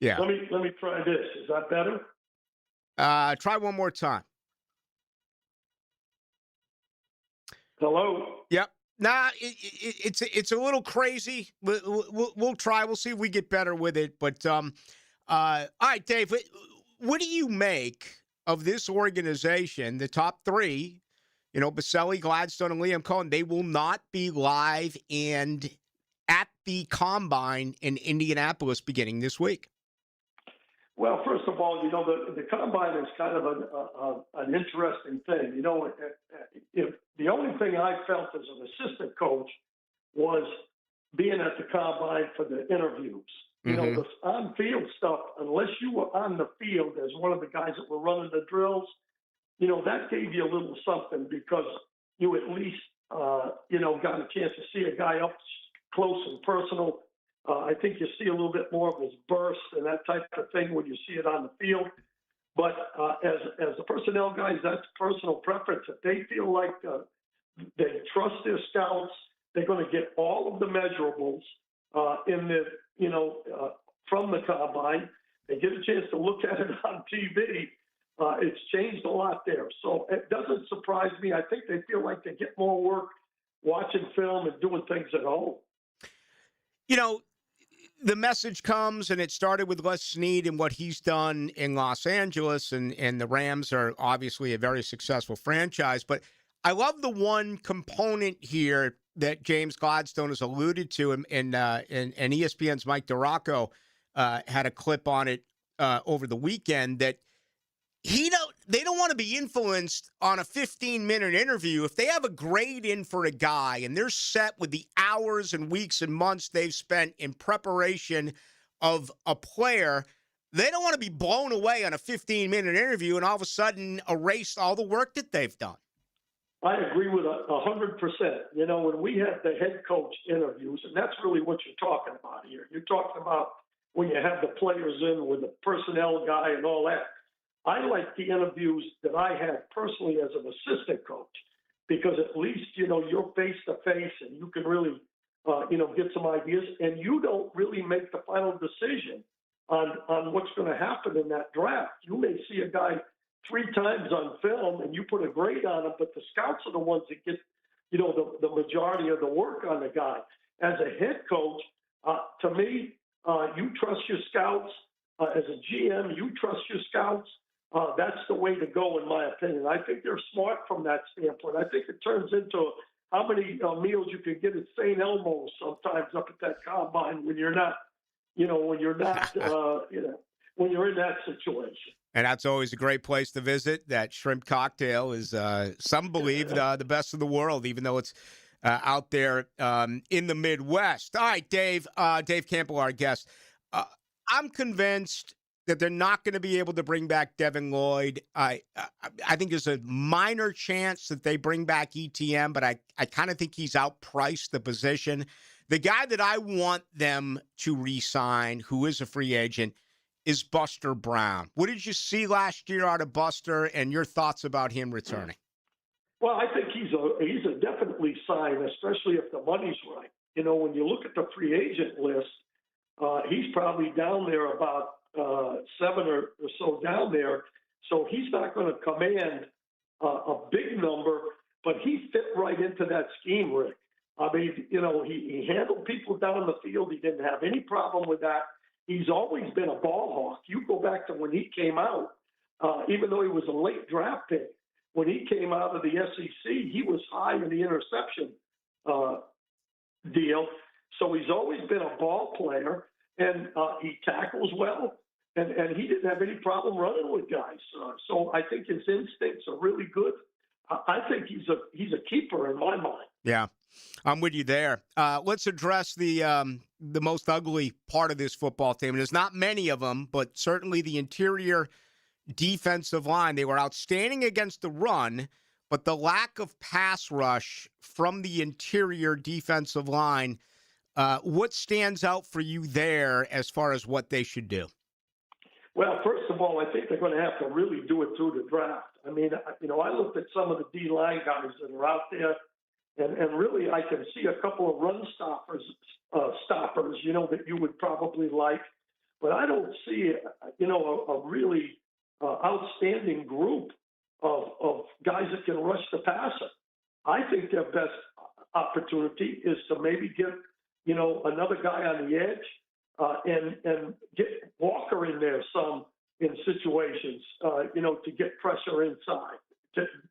Yeah. Let me try this. Is that better? Try one more time. Hello. Yep. Nah, it's a little crazy. We'll try. We'll see if we get better with it. But all right, Dave. What do you make of this organization? The top three, Baselli, Gladstone, and Liam Cohen. They will not be live and at the Combine in Indianapolis beginning this week. Well, first of all, the Combine is kind of an interesting thing. If the only thing I felt as an assistant coach was being at the Combine for the interviews. The on-field stuff, unless you were on the field as one of the guys that were running the drills, that gave you a little something because you at least, got a chance to see a guy up close and personal. I think you see a little bit more of his burst and that type of thing when you see it on the field. But as the personnel guys, that's personal preference. If they feel like they trust their scouts, they're going to get all of the measurables from the Combine. They get a chance to look at it on TV. It's changed a lot there. So it doesn't surprise me. I think they feel like they get more work watching film and doing things at home. The message comes, and it started with Les Snead and what he's done in Los Angeles, and the Rams are obviously a very successful franchise. But I love the one component here that James Gladstone has alluded to, and ESPN's Mike DiRocco had a clip on it over the weekend, that they don't want to be influenced on a 15-minute interview. If they have a grade in for a guy and they're set with the hours and weeks and months they've spent in preparation of a player, they don't want to be blown away on a 15-minute interview and all of a sudden erase all the work that they've done. I agree with 100%. When we have the head coach interviews, and that's really what you're talking about here. You're talking about when you have the players in with the personnel guy and all that. I like the interviews that I had personally as an assistant coach because at least, you're face-to-face and you can really, get some ideas. And you don't really make the final decision on what's going to happen in that draft. You may see a guy 3 times on film and you put a grade on him, but the scouts are the ones that get, the majority of the work on the guy. As a head coach, to me, you trust your scouts. As a GM, you trust your scouts. That's the way to go, in my opinion. I think they're smart from that standpoint. I think it turns into how many meals you can get at St. Elmo's sometimes up at that Combine when you're not, when you're in that situation. And that's always a great place to visit. That shrimp cocktail is, some believe, the best in the world, even though it's out there in the Midwest. All right, Dave. Dave Campo, our guest. I'm convinced that they're not going to be able to bring back Devin Lloyd. I think there's a minor chance that they bring back ETN, but I kind of think he's outpriced the position. The guy that I want them to re-sign, who is a free agent, is Buster Brown. What did you see last year out of Buster, and your thoughts about him returning? Well, I think he's a definitely sign, especially if the money's right. You know, when you look at the free agent list, he's probably down there about 7 or so down there. So he's not going to command a big number, but he fit right into that scheme, Rick. I mean, you know, he handled people down the field. He didn't have any problem with that. He's always been a ball hawk. You go back to when he came out, even though he was a late draft pick, when he came out of the SEC, he was high in the interception deal. So he's always been a ball player, and he tackles well, and he didn't have any problem running with guys. So I think his instincts are really good. I think he's a keeper in my mind. Yeah, I'm with you there. Let's address the most ugly part of this football team. There's not many of them, but certainly the interior defensive line. They were outstanding against the run, but the lack of pass rush from the interior defensive line, what stands out for you there as far as what they should do? Well, first of all, I think they're going to have to really do it through the draft. I mean, you know, I looked at some of the D-line guys that are out there, and really I can see a couple of run stoppers, you know, that you would probably like. But I don't see, you know, a really outstanding group of guys that can rush the passer. I think their best opportunity is to maybe get, you know, another guy on the edge and get Walker in there some in situations, you know, to get pressure inside.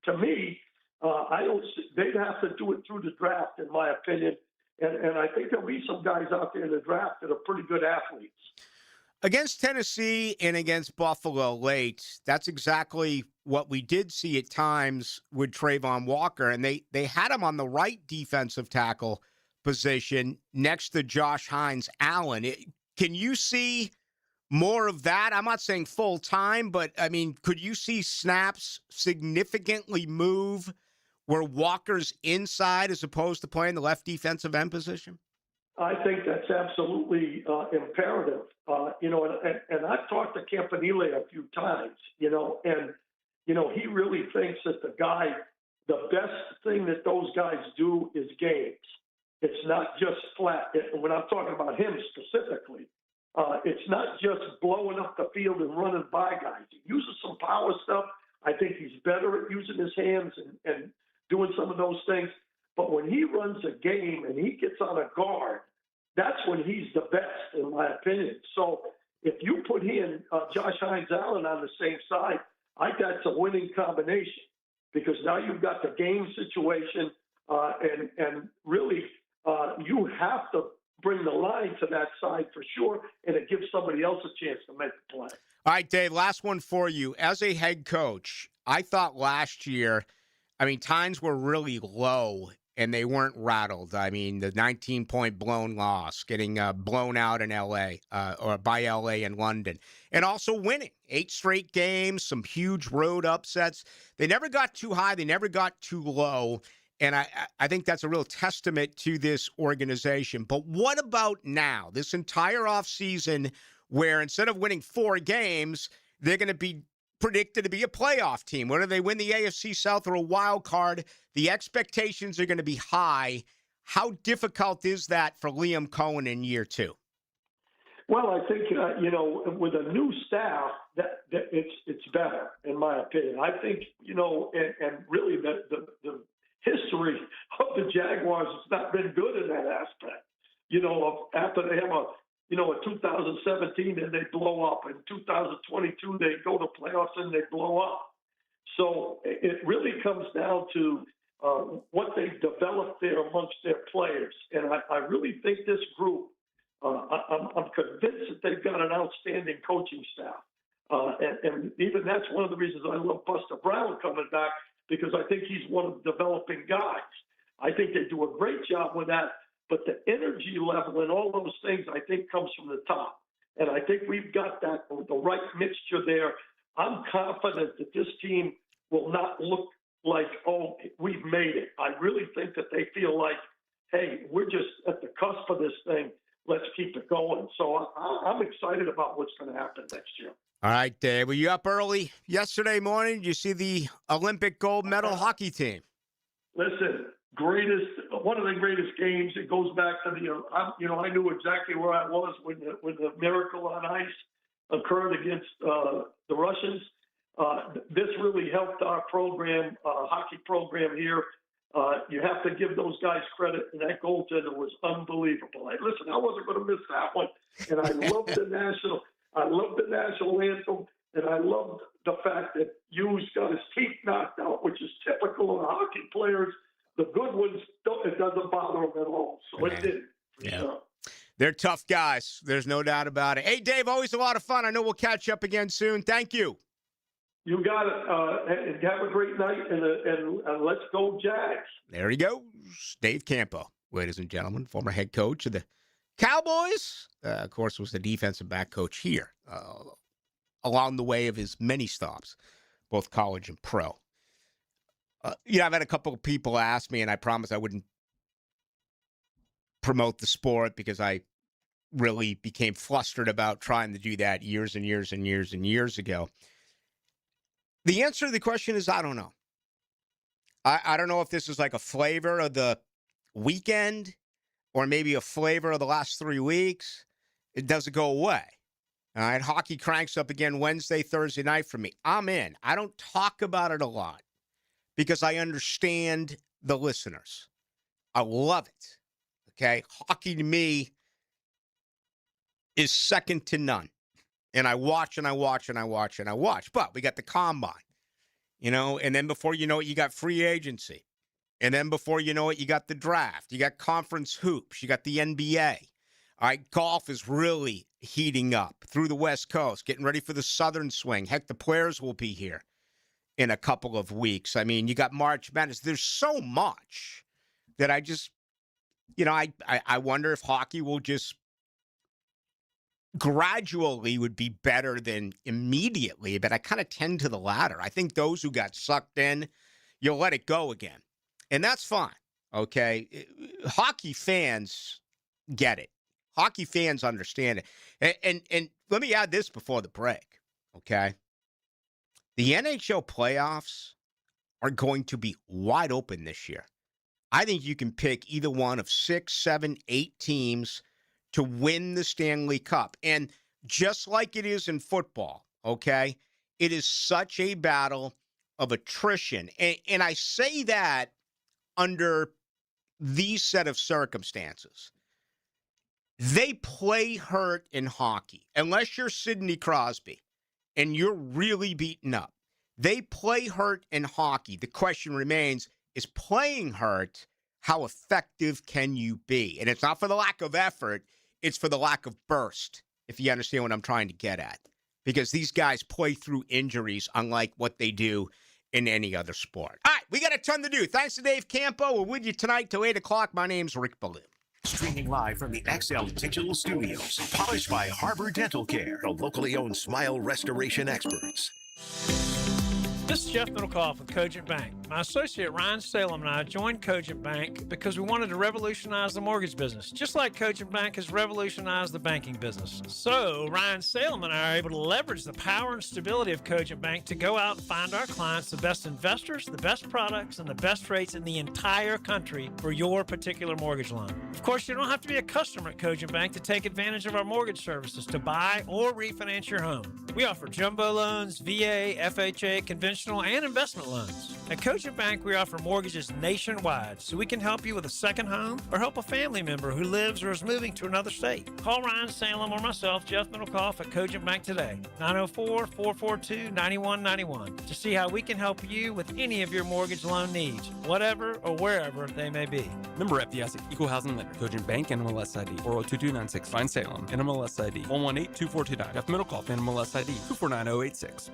To me, I don't. They'd have to do it through the draft, in my opinion, and I think there'll be some guys out there in the draft that are pretty good athletes. Against Tennessee and against Buffalo late, that's exactly what we did see at times with Trayvon Walker, and they had him on the right defensive tackle position next to Josh Hines-Allen. Can you see more of that? I'm not saying full time, but I mean, could you see snaps significantly move where Walker's inside as opposed to playing the left defensive end position? I think that's absolutely imperative. You know, and I've talked to Campanile a few times, you know, and, you know, he really thinks that the best thing that those guys do is games. It's not just flat. When I'm talking about him specifically, it's not just blowing up the field and running by guys. He uses some power stuff. I think he's better at using his hands and doing some of those things. But when he runs a game and he gets on a guard, that's when he's the best, in my opinion. So if you put in Josh Hines-Allen on the same side, I think that's a winning combination because now you've got the game situation and really you have to bring the line to that side for sure, and it gives somebody else a chance to make the play. All right, Dave, last one for you. As a head coach, I thought last year, I mean, times were really low and they weren't rattled. I mean, the 19-point blown loss, getting blown out in L.A. Or by L.A. and London, and also winning 8 straight games, some huge road upsets. They never got too high. They never got too low. And I think that's a real testament to this organization. But what about now, this entire offseason, where instead of winning 4 games, they're going to be predicted to be a playoff team? Whether they win the AFC South or a wild card, the expectations are going to be high. How difficult is that for Liam Cohen in year 2? Well, I think, you know, with a new staff, that it's better, in my opinion. I think, you know, and really the history of the Jaguars has not been good in that aspect. You know, after they have a 2017 and they blow up. In 2022, they go to playoffs and they blow up. So it really comes down to what they've developed there amongst their players. And I really think this group, I'm convinced that they've got an outstanding coaching staff. And even that's one of the reasons I love Buster Brown coming back, because I think he's one of the developing guys. I think they do a great job with that, but the energy level and all those things I think comes from the top. And I think we've got that, the right mixture there. I'm confident that this team will not look like, oh, we've made it. I really think that they feel like, hey, we're just at the cusp of this thing. Let's keep it going. So I'm excited about what's going to happen next year. All right, Dave. Were you up early yesterday morning? Did you see the Olympic gold medal hockey team? Listen, one of the greatest games. It goes back to I knew exactly where I was when the miracle on ice occurred against the Russians. This really helped our program, hockey program here. You have to give those guys credit, and that goaltender was unbelievable. Listen, I wasn't going to miss that one, and I love the national. I love the national anthem, and I love the fact that Hughes got his teeth knocked out, which is typical of hockey players. The good ones, it doesn't bother them at all. So it didn't. Yeah. Sure. They're tough guys. There's no doubt about it. Hey, Dave, always a lot of fun. I know we'll catch up again soon. Thank you. You got it. Have a great night, and let's go Jags. There he goes. Dave Campo, ladies and gentlemen, former head coach of the Cowboys. Of course, was the defensive back coach here along the way of his many stops, both college and pro. I've had a couple of people ask me, and I promised I wouldn't promote the sport because I really became flustered about trying to do that years and years and years and years ago. The answer to the question is I don't know. I don't know if this is like a flavor of the weekend or maybe a flavor of the last 3 weeks. It doesn't go away. All right, hockey cranks up again Wednesday, Thursday night for me. I'm in. I don't talk about it a lot because I understand the listeners. I love it. Okay, hockey to me is second to none. And I watch and I watch and I watch and I watch. But we got the combine, and then before you know it, you got free agency. And then before you know it, you got the draft. You got conference hoops. You got the NBA. All right, golf is really heating up through the West Coast, getting ready for the Southern swing. Heck, the players will be here in a couple of weeks. I mean, you got March Madness. There's so much that I just, I wonder if hockey will just gradually would be better than immediately, but I kind of tend to the latter. I think those who got sucked in, you'll let it go again. And that's fine, okay? Hockey fans get it. Hockey fans understand it. And let me add this before the break, okay? The NHL playoffs are going to be wide open this year. I think you can pick either one of 6, 7, 8 teams to win the Stanley Cup. And just like it is in football, okay, it is such a battle of attrition. And I say that under these set of circumstances. They play hurt in hockey. Unless you're Sidney Crosby and you're really beaten up, they play hurt in hockey. The question remains, is playing hurt, how effective can you be? And it's not for the lack of effort. It's for the lack of burst, if you understand what I'm trying to get at. Because these guys play through injuries unlike what they do in any other sport. All right, we got a ton to do. Thanks to Dave Campo. We're with you tonight till 8 o'clock. My name's Rick Ballou. Streaming live from the XL Digital Studios. Polished by Harbor Dental Care, the locally owned smile restoration experts. This is Jeff Middlecoff with Cogent Bank. My associate Ryan Salem and I joined Cogent Bank because we wanted to revolutionize the mortgage business, just like Cogent Bank has revolutionized the banking business. So Ryan Salem and I are able to leverage the power and stability of Cogent Bank to go out and find our clients the best investors, the best products, and the best rates in the entire country for your particular mortgage loan. Of course, you don't have to be a customer at Cogent Bank to take advantage of our mortgage services to buy or refinance your home. We offer jumbo loans, VA, FHA, conventional and investment loans. At Cogent Bank, we offer mortgages nationwide, so we can help you with a second home or help a family member who lives or is moving to another state. Call Ryan Salem or myself, Jeff Middlecoff, at Cogent Bank today, 904-442-9191, to see how we can help you with any of your mortgage loan needs, whatever or wherever they may be. Member FDIC, Equal Housing Lender, Cogent Bank, NMLS ID 402296, Ryan Salem, NMLS ID 1182429, Jeff Middlecoff, NMLS ID 249086.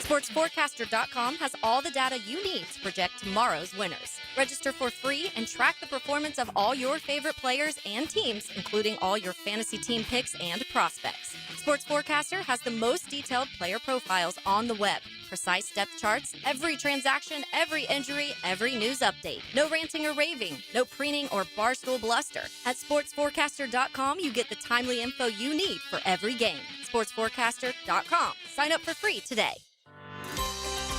SportsForecaster.com has all the data you need to project tomorrow's winners. Register for free and track the performance of all your favorite players and teams, including all your fantasy team picks and prospects. Sports Forecaster has the most detailed player profiles on the web, precise depth charts, every transaction, every injury, every news update. No ranting or raving, no preening or barstool bluster. At SportsForecaster.com, you get the timely info you need for every game. SportsForecaster.com. Sign up for free today.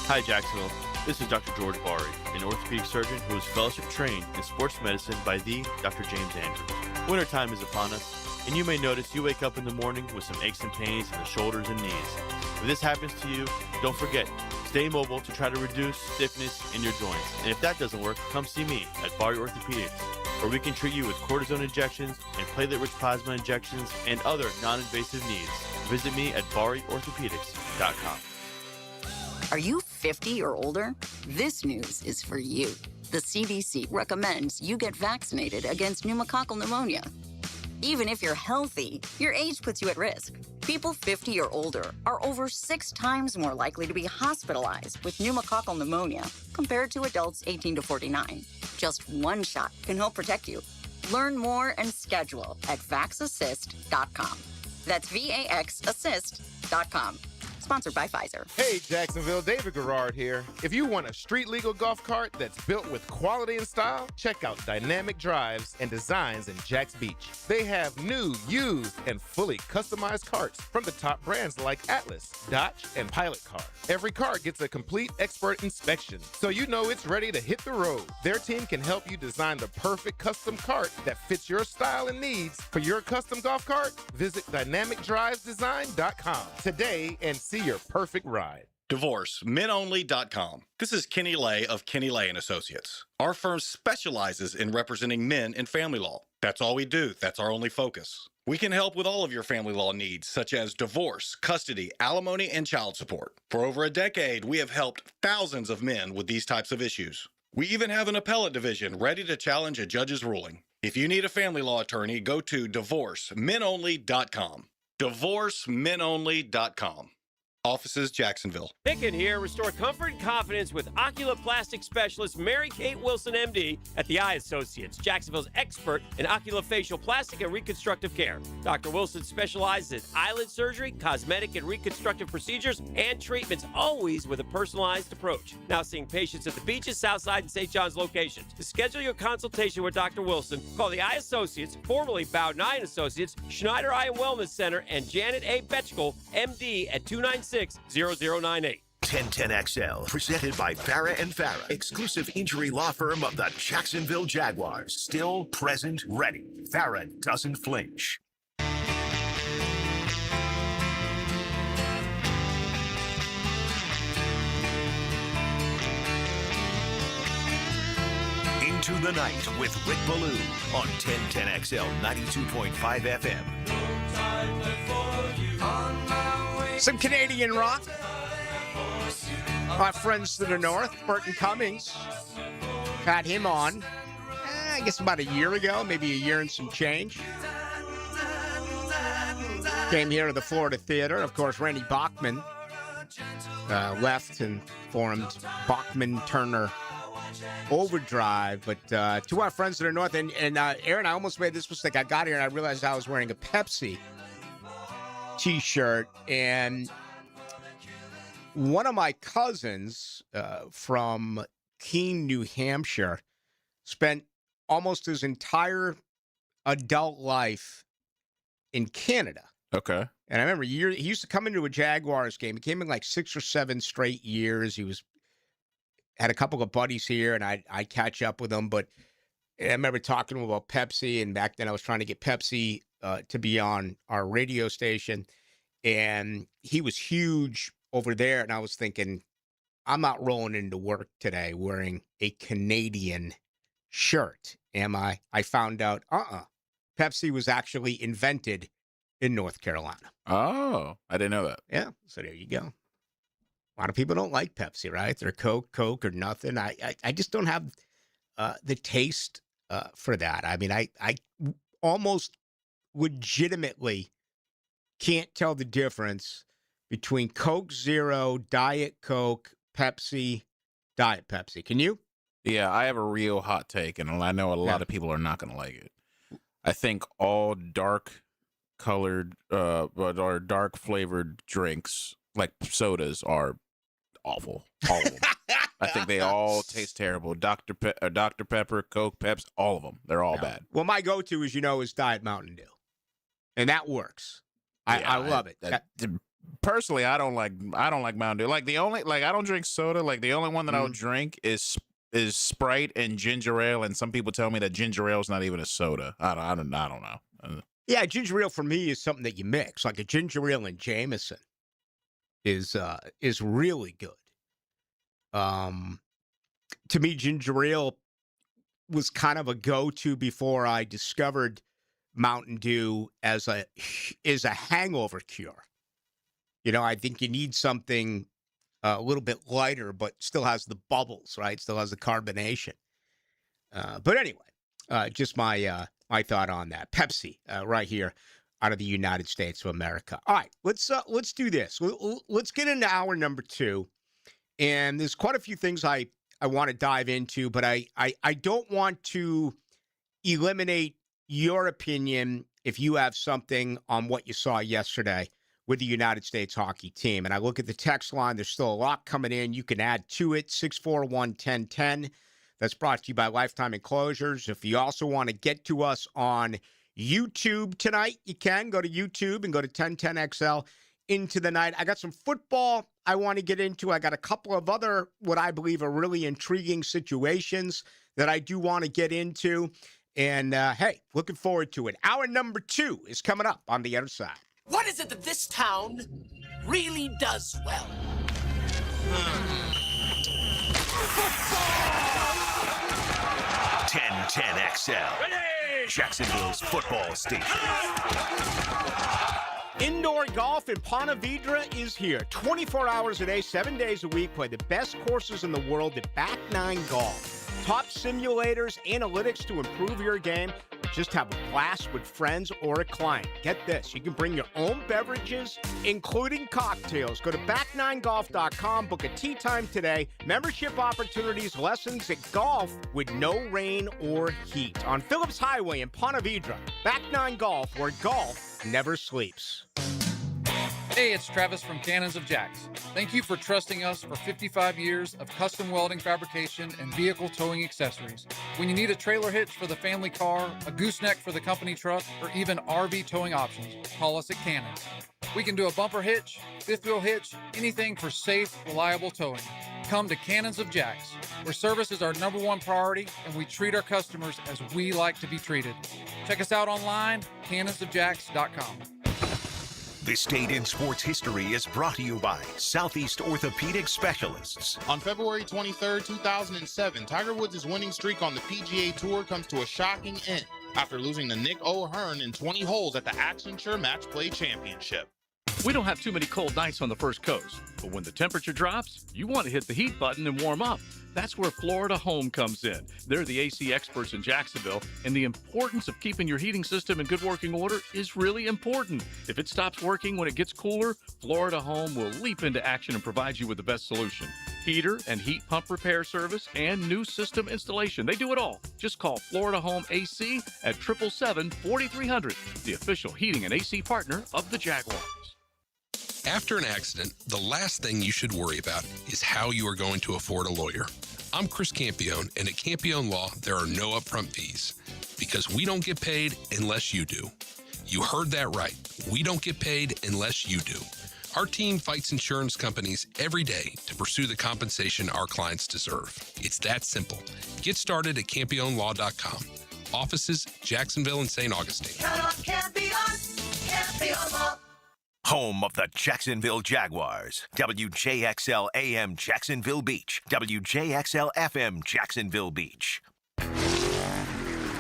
Hi, Jacksonville. This is Dr. George Bari, an orthopedic surgeon who is fellowship trained in sports medicine by the Dr. James Andrews. Wintertime is upon us, and you may notice you wake up in the morning with some aches and pains in the shoulders and knees. If this happens to you, don't forget, stay mobile to try to reduce stiffness in your joints. And if that doesn't work, come see me at Bari Orthopedics, where we can treat you with cortisone injections and platelet-rich plasma injections and other non-invasive needs. Visit me at BariOrthopedics.com. Are you 50 or older? This news is for you. The CDC recommends you get vaccinated against pneumococcal pneumonia. Even if you're healthy, your age puts you at risk. People 50 or older are over 6 times more likely to be hospitalized with pneumococcal pneumonia compared to adults 18 to 49. Just one shot can help protect you. Learn more and schedule at VaxAssist.com. That's VAXAssist.com. Sponsored by Pfizer. Hey, Jacksonville, David Garrard here. If you want a street legal golf cart that's built with quality and style, check out Dynamic Drives and Designs in Jacks Beach. They have new, used, and fully customized carts from the top brands like Atlas, Dodge, and Pilot Car. Every cart gets a complete expert inspection, so you know it's ready to hit the road. Their team can help you design the perfect custom cart that fits your style and needs. For your custom golf cart, visit DynamicDrivesDesign.com today and see your perfect ride. DivorceMenOnly.com. This is Kenny Lay of Kenny Lay & Associates. Our firm specializes in representing men in family law. That's all we do. That's our only focus. We can help with all of your family law needs, such as divorce, custody, alimony, and child support. For over a decade, we have helped thousands of men with these types of issues. We even have an appellate division ready to challenge a judge's ruling. If you need a family law attorney, go to DivorceMenOnly.com. DivorceMenOnly.com. Offices, Jacksonville. Pickett here. Restore comfort and confidence with oculoplastic specialist Mary Kate Wilson, MD, at the Eye Associates, Jacksonville's expert in oculofacial plastic and reconstructive care. Dr. Wilson specializes in eyelid surgery, cosmetic and reconstructive procedures, and treatments, always with a personalized approach. Now seeing patients at the Beaches, Southside, and St. John's locations. To schedule your consultation with Dr. Wilson, call the Eye Associates, formerly Bowden Associates, Schneider Eye and Wellness Center, and Janet A. Betchkel, MD, at 296-0098. 1010XL, presented by Farah and Farah, exclusive injury law firm of the Jacksonville Jaguars. Still present, ready. Farah doesn't flinch. Into the Night with Rick Ballou on 1010XL 92.5 FM. Some Canadian rock. Our friends to the north, Burton Cummings, had him on, I guess about a year ago, maybe a year and some change. Came here to the Florida Theater. Of course, Randy Bachman left and formed Bachman-Turner Overdrive. But to our friends to the north, and Aaron, I almost made this mistake. I got here and I realized I was wearing a Pepsi T-shirt, and one of my cousins from Keene, New Hampshire, spent almost his entire adult life in Canada. Okay. And I remember he used to come into a Jaguars game. He came in like 6 or 7 straight years. He had a couple of buddies here, and I'd catch up with him. But I remember talking to him about Pepsi, and back then I was trying to get Pepsi to be on our radio station, and he was huge over there. And I was thinking, I'm not rolling into work today wearing a Canadian shirt, am I? I found out, Pepsi was actually invented in North Carolina. Oh, I didn't know that. Yeah, so there you go. A lot of people don't like Pepsi, right? They're Coke or nothing. I just don't have the taste for that. I mean, I almost legitimately can't tell the difference between Coke Zero, Diet Coke, Pepsi, Diet Pepsi. Can you? Yeah, I have a real hot take, and I know a lot of people are not going to like it. I think all dark colored or dark flavored drinks, like sodas, are awful. All of them. I think they all taste terrible. Dr. Pepper, Coke, Pepsi, all of them. They're all bad. Well, my go-to, as you know, is Diet Mountain Dew, and that works. I love it. Personally, I don't like Mountain Dew. Like I don't drink soda. Like the only one that I'll drink is Sprite and ginger ale. And some people tell me that ginger ale is not even a soda. I don't know. Yeah, ginger ale for me is something that you mix. Like a ginger ale and Jameson is really good. To me, ginger ale was kind of a go-to before I discovered Mountain Dew as a hangover cure. You know, I think you need something a little bit lighter, but still has the bubbles, right? Still has the carbonation. But anyway, just my thought on that. Pepsi, right here, out of the United States of America. All right, let's do this. Let's get into hour number 2, and there's quite a few things I want to dive into, but I don't want to eliminate your opinion if you have something on what you saw yesterday with the United States hockey team. And I look at the text line, there's still a lot coming in. You can add to it, 641-1010. That's brought to you by Lifetime Enclosures. If you also want to get to us on YouTube tonight, you can go to YouTube and go to 1010XL into the night. I got some football I want to get into. I got a couple of other, what I believe are really intriguing situations that I do want to get into. And, hey, looking forward to it. Hour number 2 is coming up on the other side. What is it that this town really does well? 1010XL, Jacksonville's football station. Indoor golf in Ponte Vedra is here. 24 hours a day, 7 days a week. Play the best courses in the world at Back 9 Golf. Top simulators, analytics to improve your game. Just have a blast with friends or a client. Get this, you can bring your own beverages, including cocktails. Go to back9golf.com, book a tee time today. Membership opportunities, lessons at golf with no rain or heat. On Phillips Highway in Ponte Vedra, Back 9 Golf, where golf never sleeps. Hey, it's Travis from Cannons of Jacks. Thank you for trusting us for 55 years of custom welding fabrication and vehicle towing accessories. When you need a trailer hitch for the family car, a gooseneck for the company truck, or even RV towing options, call us at Cannons. We can do a bumper hitch, fifth wheel hitch, anything for safe, reliable towing. Come to Cannons of Jacks, where service is our #1 priority and we treat our customers as we like to be treated. Check us out online, cannonsofjacks.com. This Date in Sports History is brought to you by Southeast Orthopedic Specialists. On February 23rd, 2007, Tiger Woods' winning streak on the PGA Tour comes to a shocking end after losing to Nick O'Hearn in 20 holes at the Accenture Match Play Championship. We don't have too many cold nights on the First Coast, but when the temperature drops, you want to hit the heat button and warm up. That's where Florida Home comes in. They're the AC experts in Jacksonville, and the importance of keeping your heating system in good working order is really important. If it stops working when it gets cooler, Florida Home will leap into action and provide you with the best solution. Heater and heat pump repair service and new system installation. They do it all. Just call Florida Home AC at 777-4300, the official heating and AC partner of the Jaguars. After an accident, the last thing you should worry about is how you are going to afford a lawyer. I'm Chris Campione, and at Campione Law, there are no upfront fees because we don't get paid unless you do. You heard that right. We don't get paid unless you do. Our team fights insurance companies every day to pursue the compensation our clients deserve. It's that simple. Get started at CampioneLaw.com. Offices, Jacksonville and St. Augustine. Count on Campione, Campione Law. Home of the Jacksonville Jaguars. WJXL AM Jacksonville Beach. WJXL FM Jacksonville Beach.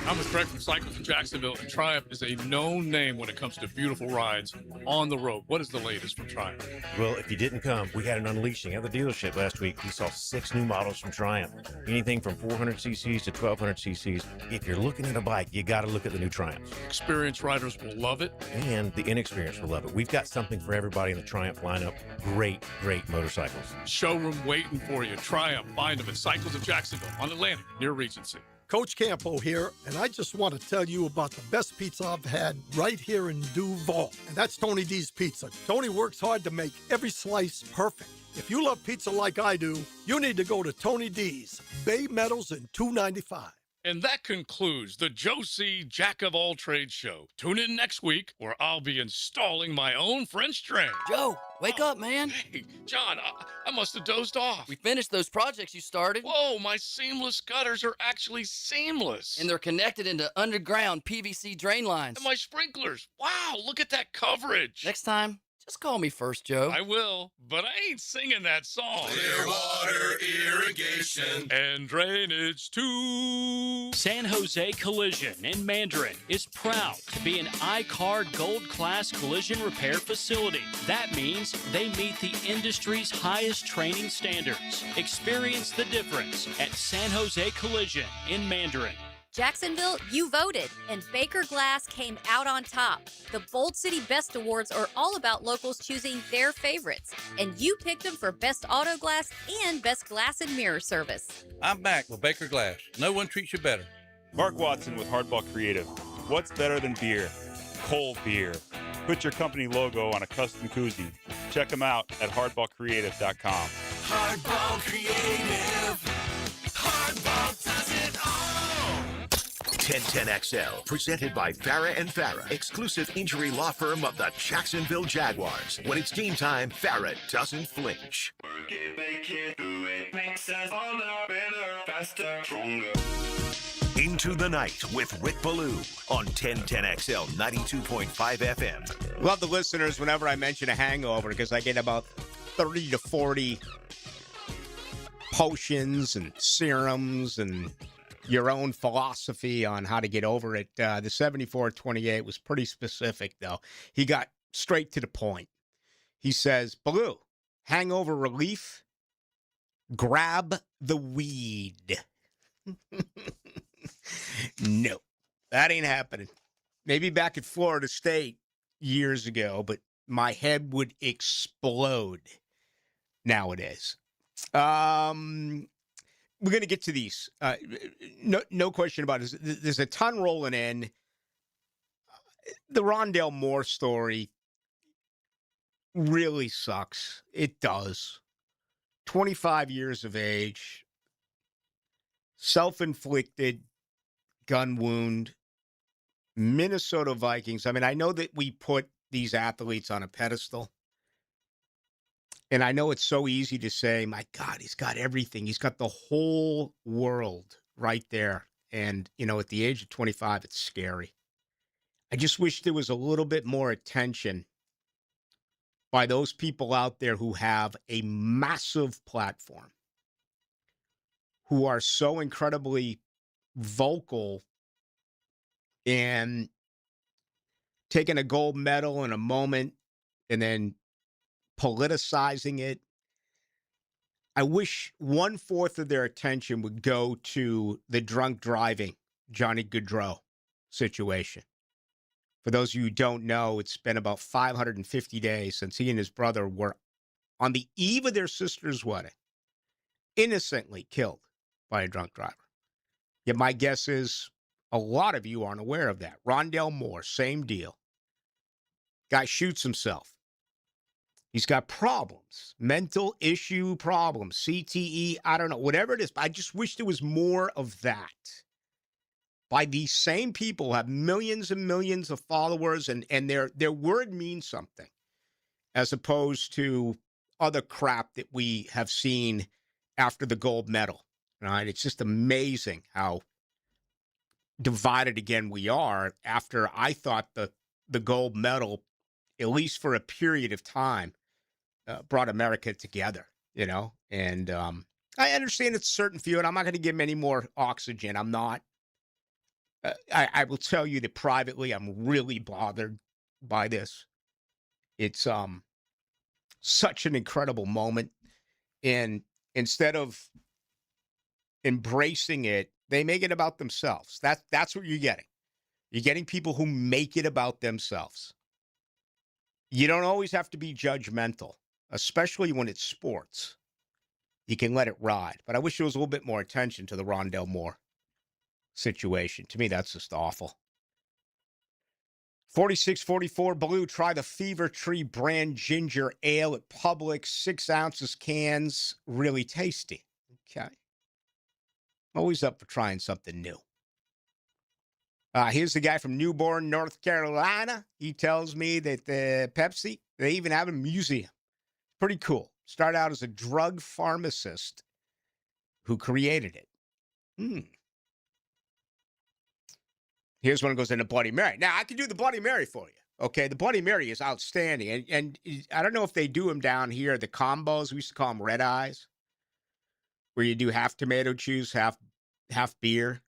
I'm with Craig from Cycles in Jacksonville, and Triumph is a known name when it comes to beautiful rides on the road. What is the latest from Triumph? Well, if you didn't come, we had an unleashing at the dealership last week. We saw 6 new models from Triumph, anything from 400 cc's to 1200 cc's. If you're looking at a bike, you got to look at the new Triumphs. Experienced riders will love it. And the inexperienced will love it. We've got something for everybody in the Triumph lineup. Great, great motorcycles. Showroom waiting for you. Triumph. Find them at Cycles of Jacksonville on Atlantic near Regency. Coach Campo here, and I just want to tell you about the best pizza I've had right here in Duval, and that's Tony D's Pizza. Tony works hard to make every slice perfect. If you love pizza like I do, you need to go to Tony D's, Bay Meadows in 295. And that concludes the Joe C. Jack of All Trades show. Tune in next week where I'll be installing my own French drain. Joe, wake up, man. Hey, John, I must have dozed off. We finished those projects you started. Whoa, my seamless gutters are actually seamless. And they're connected into underground PVC drain lines. And my sprinklers. Wow, look at that coverage. Next time, just call me first, Joe. I will, but I ain't singing that song. Clearwater Irrigation and drainage too. San Jose Collision in Mandarin is proud to be an I-CAR Gold Class collision repair facility. That means they meet the industry's highest training standards. Experience the difference at San Jose Collision in Mandarin. Jacksonville, you voted, and Baker Glass came out on top. The Bold City Best Awards are all about locals choosing their favorites, and you picked them for Best Auto Glass and Best Glass and Mirror Service. I'm back with Baker Glass. No one treats you better. Mark Watson with Hardball Creative. What's better than beer? Cold beer. Put your company logo on a custom koozie. Check them out at hardballcreative.com. Hardball Creative. Hardball does it all. 1010XL, presented by Farah and Farah, exclusive injury law firm of the Jacksonville Jaguars. When it's game time, Farah doesn't flinch. Work it, make it, do it. Makes us all better, faster, stronger. Into the Night with Rick Ballou on 1010XL 92.5 FM. Love the listeners whenever I mention a hangover because I get about 30 to 40 potions and serums and your own philosophy on how to get over it. The 7428 was pretty specific, though. He got straight to the point. He says, Ballou, hangover relief, grab the weed. No, that ain't happening. Maybe back at Florida State years ago, but my head would explode nowadays. We're going to get to these. No question about it. There's a ton rolling in. The Rondale Moore story really sucks. It does. 25 years of age, self-inflicted gun wound, Minnesota Vikings. I mean, I know that we put these athletes on a pedestal. And I know it's so easy to say, my God, he's got everything. He's got the whole world right there. And, you know, at the age of 25, it's scary. I just wish there was a little bit more attention by those people out there who have a massive platform, who are so incredibly vocal and taking a gold medal in a moment and then politicizing it. I wish 1/4 of their attention would go to the drunk driving Johnny Gaudreau situation. For those of you who don't know, it's been about 550 days since he and his brother were on the eve of their sister's wedding, innocently killed by a drunk driver. Yet my guess is a lot of you aren't aware of that. Rondale Moore, same deal. Guy shoots himself. He's got problems, mental issue problems, CTE, I don't know, whatever it is. I just wish there was more of that. By these same people who have millions and millions of followers and their word means something, as opposed to other crap that we have seen after the gold medal. Right? It's just amazing how divided again we are after I thought the gold medal, at least for a period of time, brought America together, you know? And I understand it's a certain few, and I'm not going to give them any more oxygen. I'm not. I will tell you that privately, I'm really bothered by this. It's such an incredible moment. And instead of embracing it, they make it about themselves. That's what you're getting. You're getting people who make it about themselves. You don't always have to be judgmental, especially when it's sports. You can let it ride. But I wish there was a little bit more attention to the Rondell Moore situation. To me, that's just awful. 4644 Blue. Try the Fever Tree brand ginger ale at Publix. 6 ounces cans. Really tasty. Okay. I'm always up for trying something new. Here's the guy from Newborn, North Carolina. He tells me that the Pepsi, they even have a museum. Pretty cool. Started out as a drug pharmacist who created it. Here's one that goes into Bloody Mary. Now, I can do the Bloody Mary for you. Okay, the Bloody Mary is outstanding. And I don't know if they do them down here, the combos. We used to call them red eyes, where you do half tomato juice, half beer.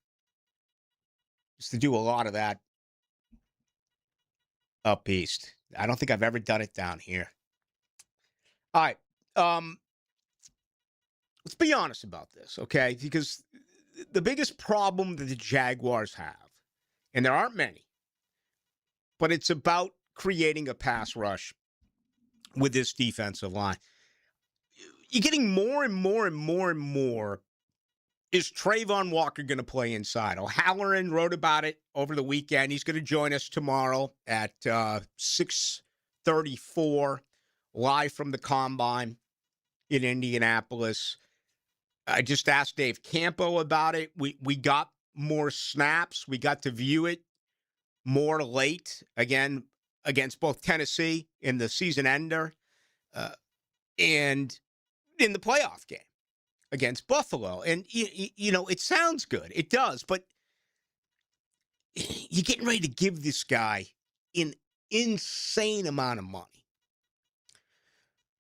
Used to do a lot of that up east. I don't think I've ever done it down here. All right. Let's be honest about this, okay? Because the biggest problem that the Jaguars have, and there aren't many, but it's about creating a pass rush with this defensive line. You're getting more and more and more and more. Is Trayvon Walker going to play inside? O'Halloran wrote about it over the weekend. He's going to join us tomorrow at 6:34, live from the Combine in Indianapolis. I just asked Dave Campo about it. We got more snaps. We got to view it more late, again, against both Tennessee in the season ender and in the playoff game against Buffalo. And, you know, it sounds good. It does. But you're getting ready to give this guy an insane amount of money.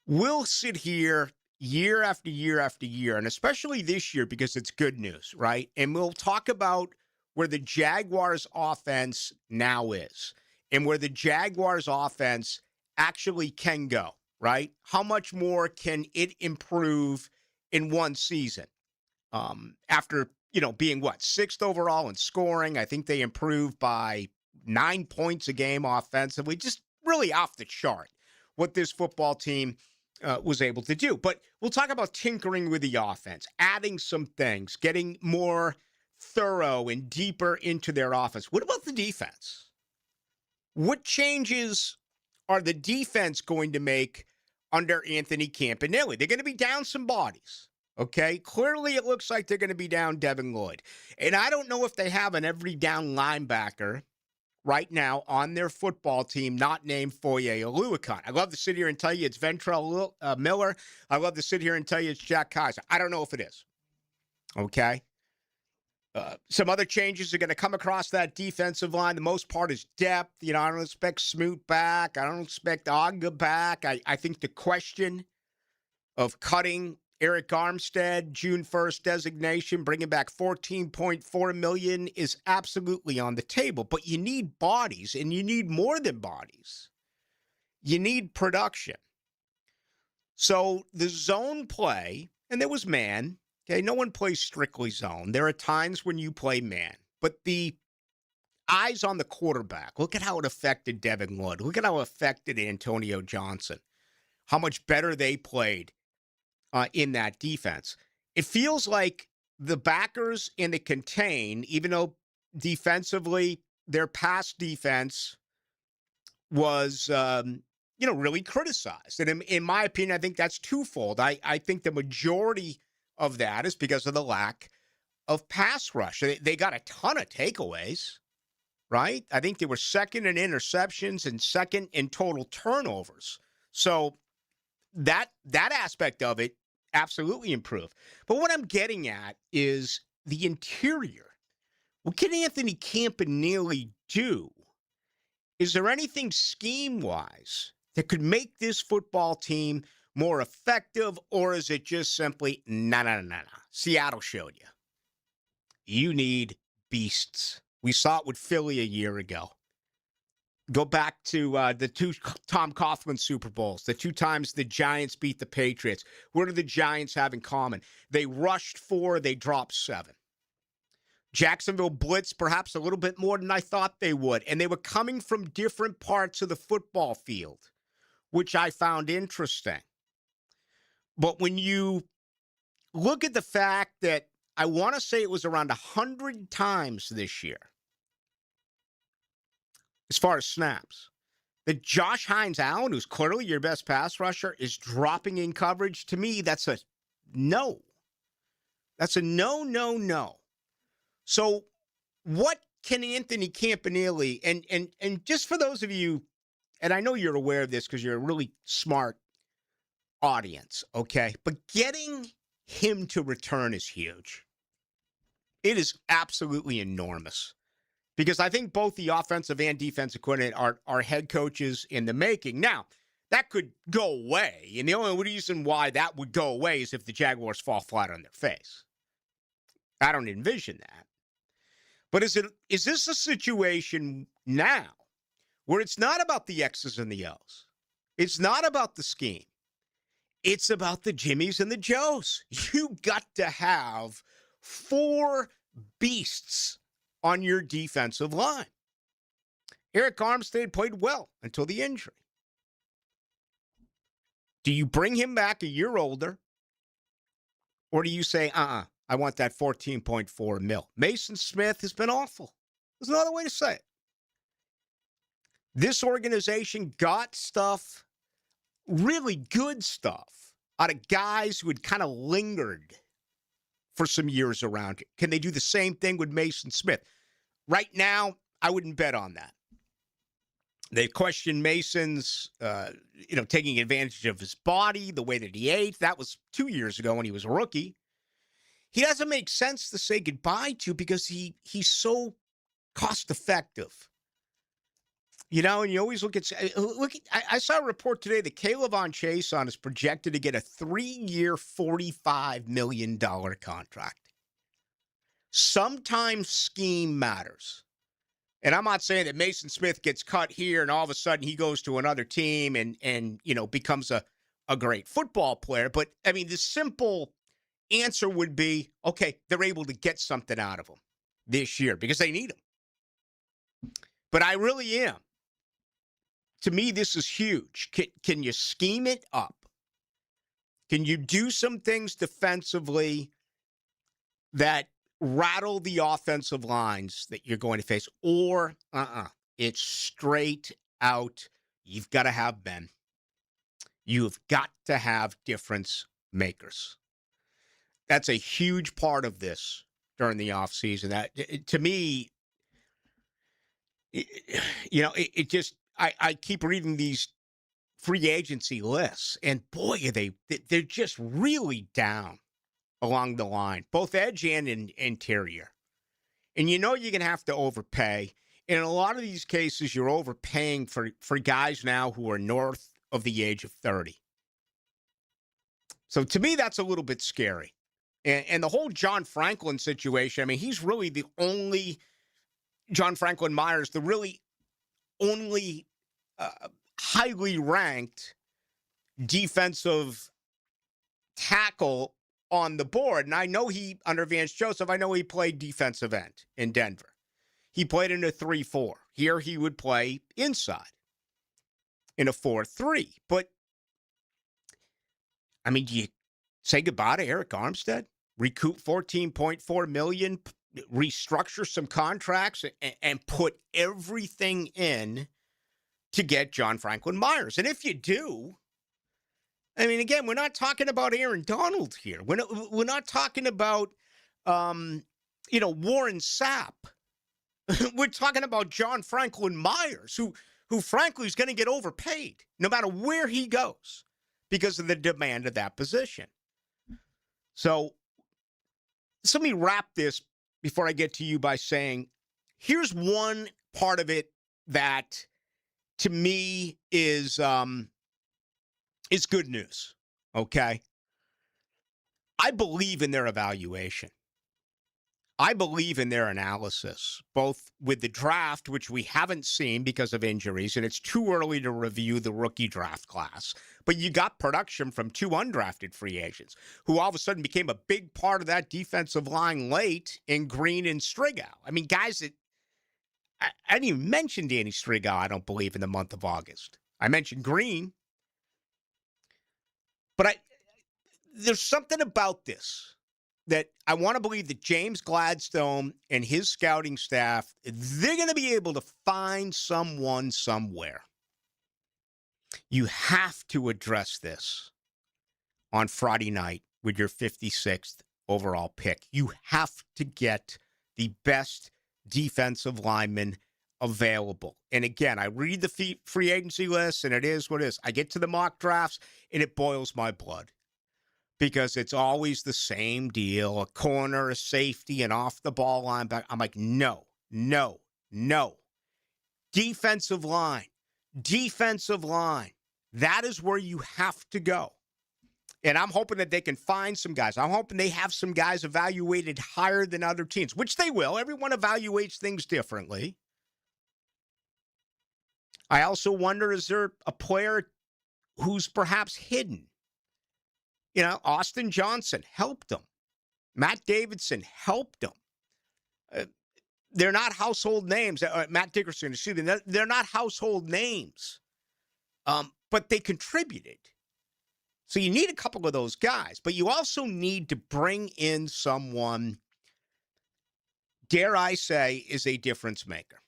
We'll sit here year after year after year, and especially this year because it's good news, right? And we'll talk about where the Jaguars offense now is and where the Jaguars offense actually can go, right? How much more can it improve in one season? After, you know, being what, 6th overall in scoring, I think they improved by 9 points a game offensively, just really off the chart what this football team was able to do. But we'll talk about tinkering with the offense, adding some things, getting more thorough and deeper into their offense. What about the defense? What changes are the defense going to make under Anthony Campanelli? They're going to be down some bodies, okay? Clearly, it looks like they're going to be down Devin Lloyd. And I don't know if they have an every down linebacker right now on their football team not named Foye Oluokun. I love to sit here and tell you it's Ventrell Miller. I love to sit here and tell you it's Jack Kaiser. I don't know if it is, okay? Some other changes are going to come across that defensive line. The most part is depth. You know, I don't expect Smoot back. I don't expect Agba back. I think the question of cutting Eric Armstead, June 1st designation, bringing back $14.4 million is absolutely on the table. But you need bodies, and you need more than bodies. You need production. So the zone play, and there was man. Okay, no one plays strictly zone. There are times when you play man. But the eyes on the quarterback, look at how it affected Devin Lloyd. Look at how it affected Antonio Johnson. How much better they played in that defense. It feels like the backers in the contain, even though defensively their pass defense was, really criticized. And in my opinion, I think that's twofold. I think the majority of that is because of the lack of pass rush. They got a ton of takeaways, right? I think they were second in interceptions and second in total turnovers. So that aspect of it absolutely improved. But what I'm getting at is the interior. What can Anthony Campanelli do? Is there anything scheme-wise that could make this football team more effective, or is it just simply, no. Seattle showed you. You need beasts. We saw it with Philly a year ago. Go back to the 2 Tom Coughlin Super Bowls, the 2 times the Giants beat the Patriots. What do the Giants have in common? They rushed 4, they dropped 7. Jacksonville blitzed perhaps a little bit more than I thought they would, and they were coming from different parts of the football field, which I found interesting. But when you look at the fact that I want to say it was around 100 times this year, as far as snaps, that Josh Hines-Allen, who's clearly your best pass rusher, is dropping in coverage, to me, that's a no. That's a no, no, no. So what can Anthony Campanile, and just for those of you, and I know you're aware of this because you're a really smart audience, okay? But getting him to return is huge. It is absolutely enormous. Because I think both the offensive and defensive coordinator are head coaches in the making. Now, that could go away. And the only reason why that would go away is if the Jaguars fall flat on their face. I don't envision that. But is this a situation now where it's not about the X's and the O's? It's not about the scheme. It's about the Jimmies and the Joes. You got to have 4 beasts on your defensive line. Eric Armstead played well until the injury. Do you bring him back a year older? Or do you say, I want that $14.4 million? Mason Smith has been awful. There's no other way to say it. This organization got stuff, really good stuff, out of guys who had kind of lingered for some years around. Can they do the same thing with Mason Smith? Right now, I wouldn't bet on that. They questioned Mason's, taking advantage of his body, the way that he ate. That was 2 years ago when he was a rookie. He doesn't make sense to say goodbye to because he's so cost effective. You know, and you always look at I saw a report today that Caleb Von Chason is projected to get a 3-year, $45 million contract. Sometimes scheme matters. And I'm not saying that Mason Smith gets cut here and all of a sudden he goes to another team and becomes a great football player. But, I mean, the simple answer would be, okay, they're able to get something out of him this year because they need him. But I really am. To me, this is huge. Can you scheme it up? Can you do some things defensively that rattle the offensive lines that you're going to face? Or, it's straight out, you've got to have men. You've got to have difference makers. That's a huge part of this during the offseason. That, to me, it just, I keep reading these free agency lists, and boy, they're just really down along the line, both edge and interior. And you're going to have to overpay. And in a lot of these cases, you're overpaying for guys now who are north of the age of 30. So to me, that's a little bit scary. And the whole John Franklin situation, I mean, he's really the only, John Franklin Myers, the really only highly ranked defensive tackle on the board. And I know under Vance Joseph, I know he played defensive end in Denver. He played in a 3-4. Here he would play inside in a 4-3. But, I mean, do you say goodbye to Eric Armstead? Recoup $14.4 million, restructure some contracts, and put everything in to get John Franklin Myers. And if you do, I mean, again, we're not talking about Aaron Donald here. We're not talking about, Warren Sapp. We're talking about John Franklin Myers, who frankly is going to get overpaid no matter where he goes because of the demand of that position. So let me wrap this before I get to you by saying, here's one part of it that to me is good news, okay? I believe in their evaluation. I believe in their analysis, both with the draft, which we haven't seen because of injuries, and it's too early to review the rookie draft class. But you got production from 2 undrafted free agents who all of a sudden became a big part of that defensive line late in Green and Strigow. I mean, guys that I didn't even mention Danny Strigow, I don't believe, in the month of August. I mentioned Green. But there's something about this that I want to believe that James Gladstone and his scouting staff, they're going to be able to find someone somewhere. You have to address this on Friday night with your 56th overall pick. You have to get the best defensive lineman available. And again, I read the free agency list, and it is what it is. I get to the mock drafts, and it boils my blood. Because it's always the same deal, a corner, a safety, an off-the-ball linebacker. I'm like, no. Defensive line. That is where you have to go. And I'm hoping that they can find some guys. I'm hoping they have some guys evaluated higher than other teams, which they will. Everyone evaluates things differently. I also wonder, is there a player who's perhaps hidden? You know, Austin Johnson helped them. Matt Davidson helped them. They're not household names. Matt Dickerson, excuse me. They're not household names. But they contributed. So you need a couple of those guys. But you also need to bring in someone, dare I say, is a difference maker.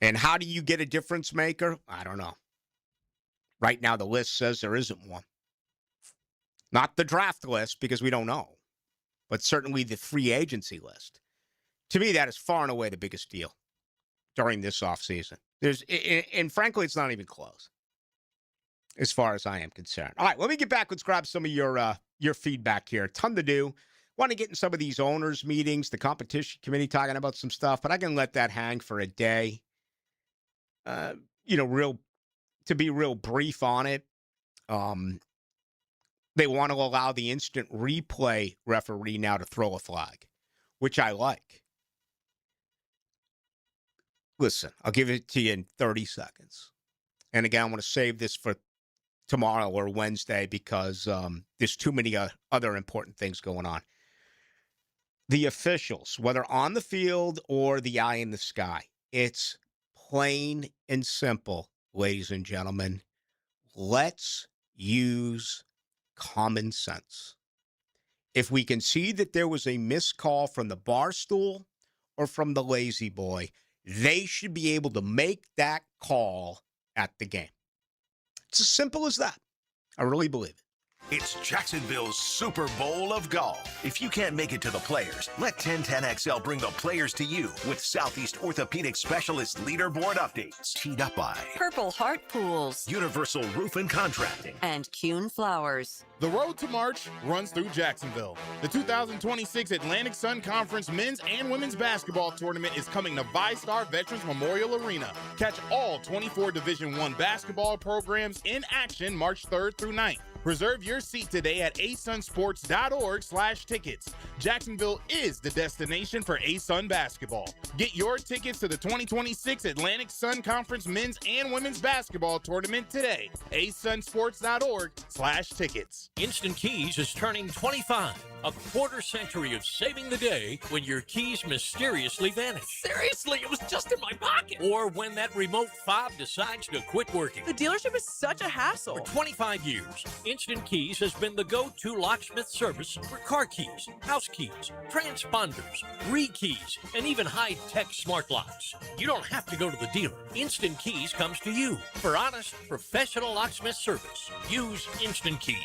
And how do you get a difference maker? I don't know. Right now, the list says there isn't one. Not the draft list, because we don't know, but certainly the free agency list. To me, that is far and away the biggest deal during this offseason. And frankly, it's not even close as far as I am concerned. All right, let me get back. Let's grab some of your feedback here. A ton to do. Want to get in some of these owners' meetings, the competition committee talking about some stuff, but I can let that hang for a day. To be real brief on it. They want to allow the instant replay referee now to throw a flag, which I like. Listen, I'll give it to you in 30 seconds. And again, I want to save this for tomorrow or Wednesday because there's too many other important things going on. The officials, whether on the field or the eye in the sky, it's plain and simple, ladies and gentlemen. Let's use common sense. If we can see that there was a missed call from the Barstool or from the Lazy Boy, they should be able to make that call at the game. It's as simple as that. I really believe it. It's Jacksonville's Super Bowl of golf. If you can't make it to the players, let 1010XL bring the players to you with Southeast Orthopedic Specialist leaderboard updates. Teed up by Purple Heart Pools, Universal Roof and Contracting, and Kuhn Flowers. The road to March runs through Jacksonville. The 2026 Atlantic Sun Conference men's and women's basketball tournament is coming to VyStar Veterans Memorial Arena. Catch all 24 Division I basketball programs in action March 3rd through 9th. Reserve your seat today at asunsports.org/tickets. Jacksonville is the destination for ASUN basketball. Get your tickets to the 2026 Atlantic Sun Conference men's and women's basketball tournament today. asunsports.org/tickets. Instant Keys is turning 25. A quarter century of saving the day when your keys mysteriously vanish. Seriously, it was just in my pocket. Or when that remote fob decides to quit working. The dealership is such a hassle. For 25 years, Instant Keys has been the go-to locksmith service for car keys, house keys, transponders, re-keys, and even high-tech smart locks. You don't have to go to the dealer. Instant Keys comes to you. For honest, professional locksmith service, use Instant Keys.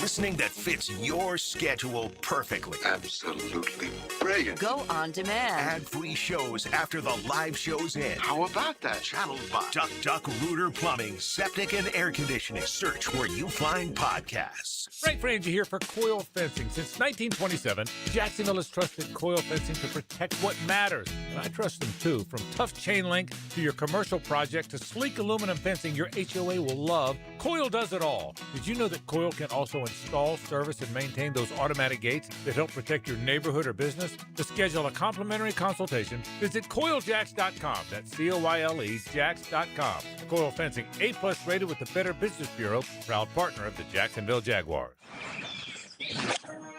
Listening that fits your schedule perfectly. Absolutely brilliant. Go on demand. Ad-free shows after the live shows end. How about that? Channeled by Duck Rooter Plumbing, Septic and Air Conditioning. Search where you find podcasts. Frank Frangie here for Coil Fencing. Since 1927, Jacksonville has trusted Coil Fencing to protect what matters. And I trust them too. From tough chain link to your commercial project to sleek aluminum fencing your HOA will love, Coil does it all. Did you know that Coil can also install, service, and maintain those automatic gates that help protect your neighborhood or business? To schedule a complimentary consultation, visit CoilJacks.com. That's COYLE Jacks.com. Coil Fencing, A+ rated with the Better Business Bureau, proud partner of the Jacksonville Jaguars.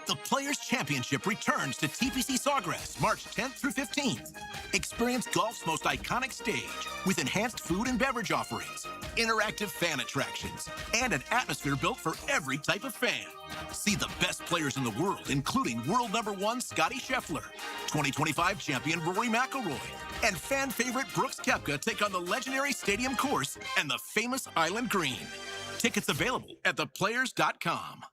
The Players' Championship returns to TPC Sawgrass March 10th through 15th. Experience golf's most iconic stage with enhanced food and beverage offerings, interactive fan attractions, and an atmosphere built for every type of fan. See the best players in the world, including world #1 Scotty Scheffler, 2025 champion Rory McIlroy, and fan favorite Brooks Koepka take on the legendary Stadium Course and the famous Island Green. Tickets available at theplayers.com.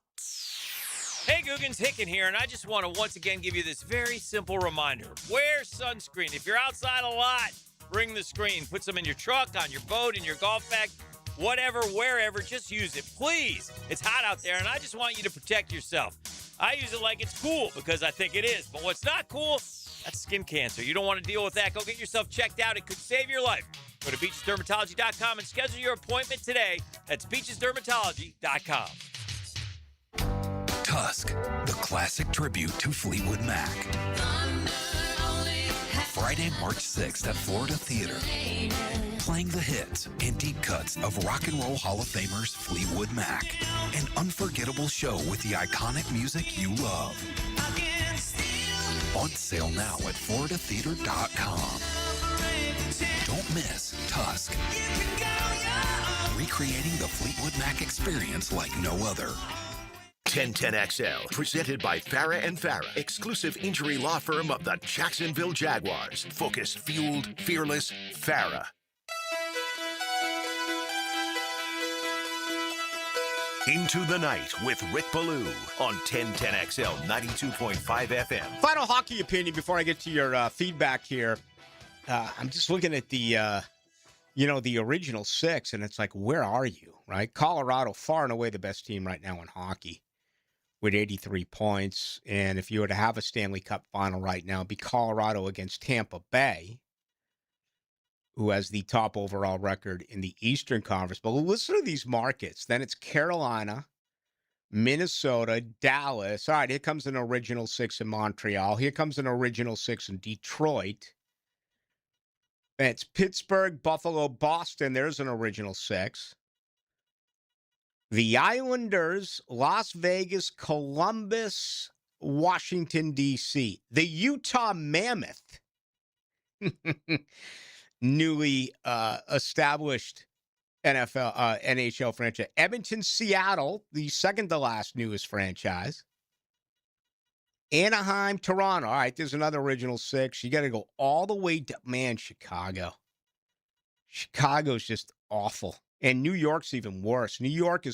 Hey Googans, Hicken here, and I just want to once again give you this very simple reminder. Wear sunscreen. If you're outside a lot, bring the screen. Put some in your truck, on your boat, in your golf bag, whatever, wherever, just use it. Please. It's hot out there, and I just want you to protect yourself. I use it like it's cool because I think it is, but what's not cool, that's skin cancer. You don't want to deal with that. Go get yourself checked out. It could save your life. Go to beachesdermatology.com and schedule your appointment today. That's beachesdermatology.com. Tusk, the classic tribute to Fleetwood Mac. Friday, March 6th at Florida Theater. Playing the hits and deep cuts of Rock and Roll Hall of Famers Fleetwood Mac. An unforgettable show with the iconic music you love. On sale now at floridatheater.com. Don't miss Tusk. Recreating the Fleetwood Mac experience like no other. 1010XL, presented by Farah and Farah, exclusive injury law firm of the Jacksonville Jaguars. Focused, fueled, fearless, Farah. Into the Night with Rick Ballou on 1010XL 92.5 FM. Final hockey opinion before I get to your feedback here. I'm just looking at the, the original six, and it's like, where are you, right? Colorado, far and away the best team right now in hockey with 83 points. And if you were to have a Stanley Cup final right now, it'd be Colorado against Tampa Bay, who has the top overall record in the Eastern Conference. But listen to these markets. Then it's Carolina, Minnesota, Dallas. All right, here comes an original six in Montreal. Here comes an original six in Detroit. And it's Pittsburgh, Buffalo, Boston. There's an original six. The Islanders, Las Vegas, Columbus, Washington, D.C. The Utah Mammoth, newly established NHL franchise. Edmonton, Seattle, the second to last newest franchise. Anaheim, Toronto. All right, there's another original six. You got to go all the way to, Chicago. Chicago's just awful. And New York's even worse. New York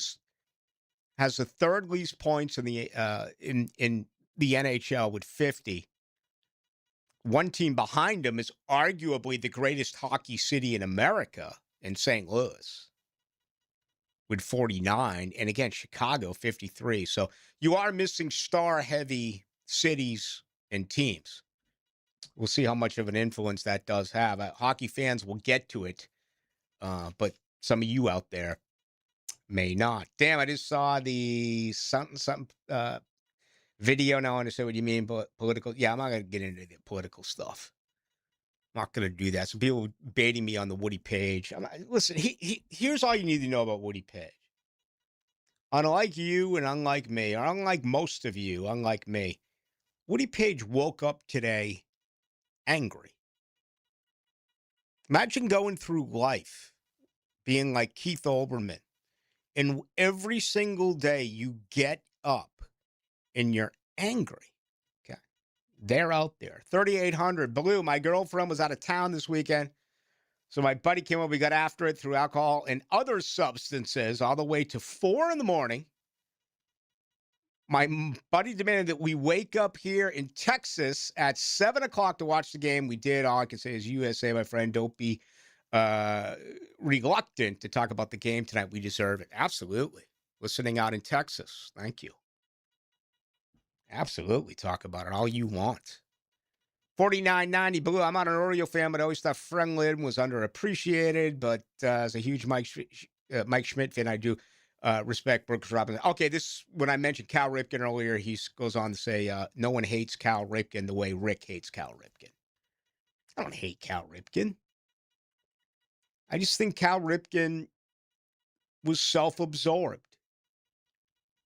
has the third least points in the NHL with 50. One team behind them is arguably the greatest hockey city in America, in St. Louis, with 49. And again, Chicago, 53. So you are missing star-heavy cities and teams. We'll see how much of an influence that does have. Hockey fans will get to it, but some of you out there may not. Damn, I just saw the something video. Now I understand what you mean, but political. Yeah, I'm not going to get into the political stuff. I'm not going to do that. Some people baiting me on the Woody Page. Listen, here's all you need to know about Woody Page. Unlike you and unlike me, or unlike most of you, unlike me, Woody Page woke up today angry. Imagine going through life being like Keith Olbermann, and every single day you get up and you're angry. Okay. They're out there. 3,800. Blue, my girlfriend was out of town this weekend. So my buddy came over. We got after it through alcohol and other substances all the way to 4 a.m. My buddy demanded that we wake up here in Texas at 7 o'clock to watch the game. We did. All I can say is USA, my friend. Don't be reluctant to talk about the game tonight. We deserve it. Absolutely. Listening out in Texas. Thank you. Absolutely. Talk about it all you want. 49.90 Blue. I'm not an Oriole fan, but I always thought Franklin was underappreciated. But as a huge Mike Schmidt fan, I do respect Brooks Robinson. Okay, this when I mentioned Cal Ripken earlier, he goes on to say, no one hates Cal Ripken the way Rick hates Cal Ripken. I don't hate Cal Ripken. I just think Cal Ripken was self-absorbed.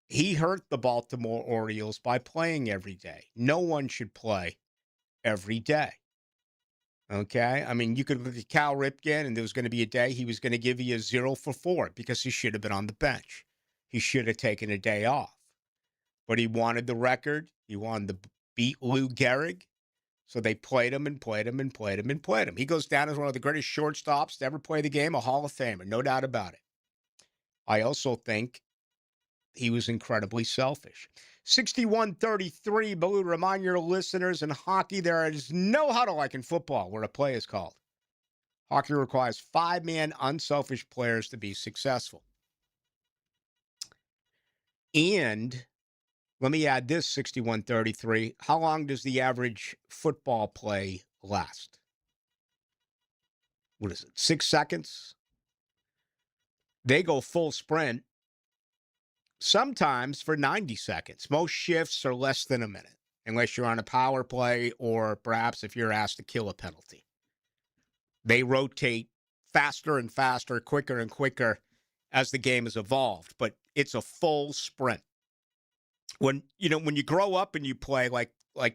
He hurt the Baltimore Orioles by playing every day. No one should play every day. Okay? I mean, you could look at Cal Ripken, and there was going to be a day he was going to give you a 0 for 4 because he should have been on the bench. He should have taken a day off. But he wanted the record. He wanted to beat Lou Gehrig. So they played him and played him and played him and played him. He goes down as one of the greatest shortstops to ever play the game, a Hall of Famer, no doubt about it. I also think he was incredibly selfish. 61-33, Baloo, remind your listeners, in hockey, there is no huddle like in football where a play is called. Hockey requires 5-man unselfish players to be successful. And let me add this, 61-33. How long does the average football play last? What is it, 6 seconds? They go full sprint, sometimes for 90 seconds. Most shifts are less than a minute, unless you're on a power play or perhaps if you're asked to kill a penalty. They rotate faster and faster, quicker and quicker as the game has evolved, but it's a full sprint. When you grow up and you play like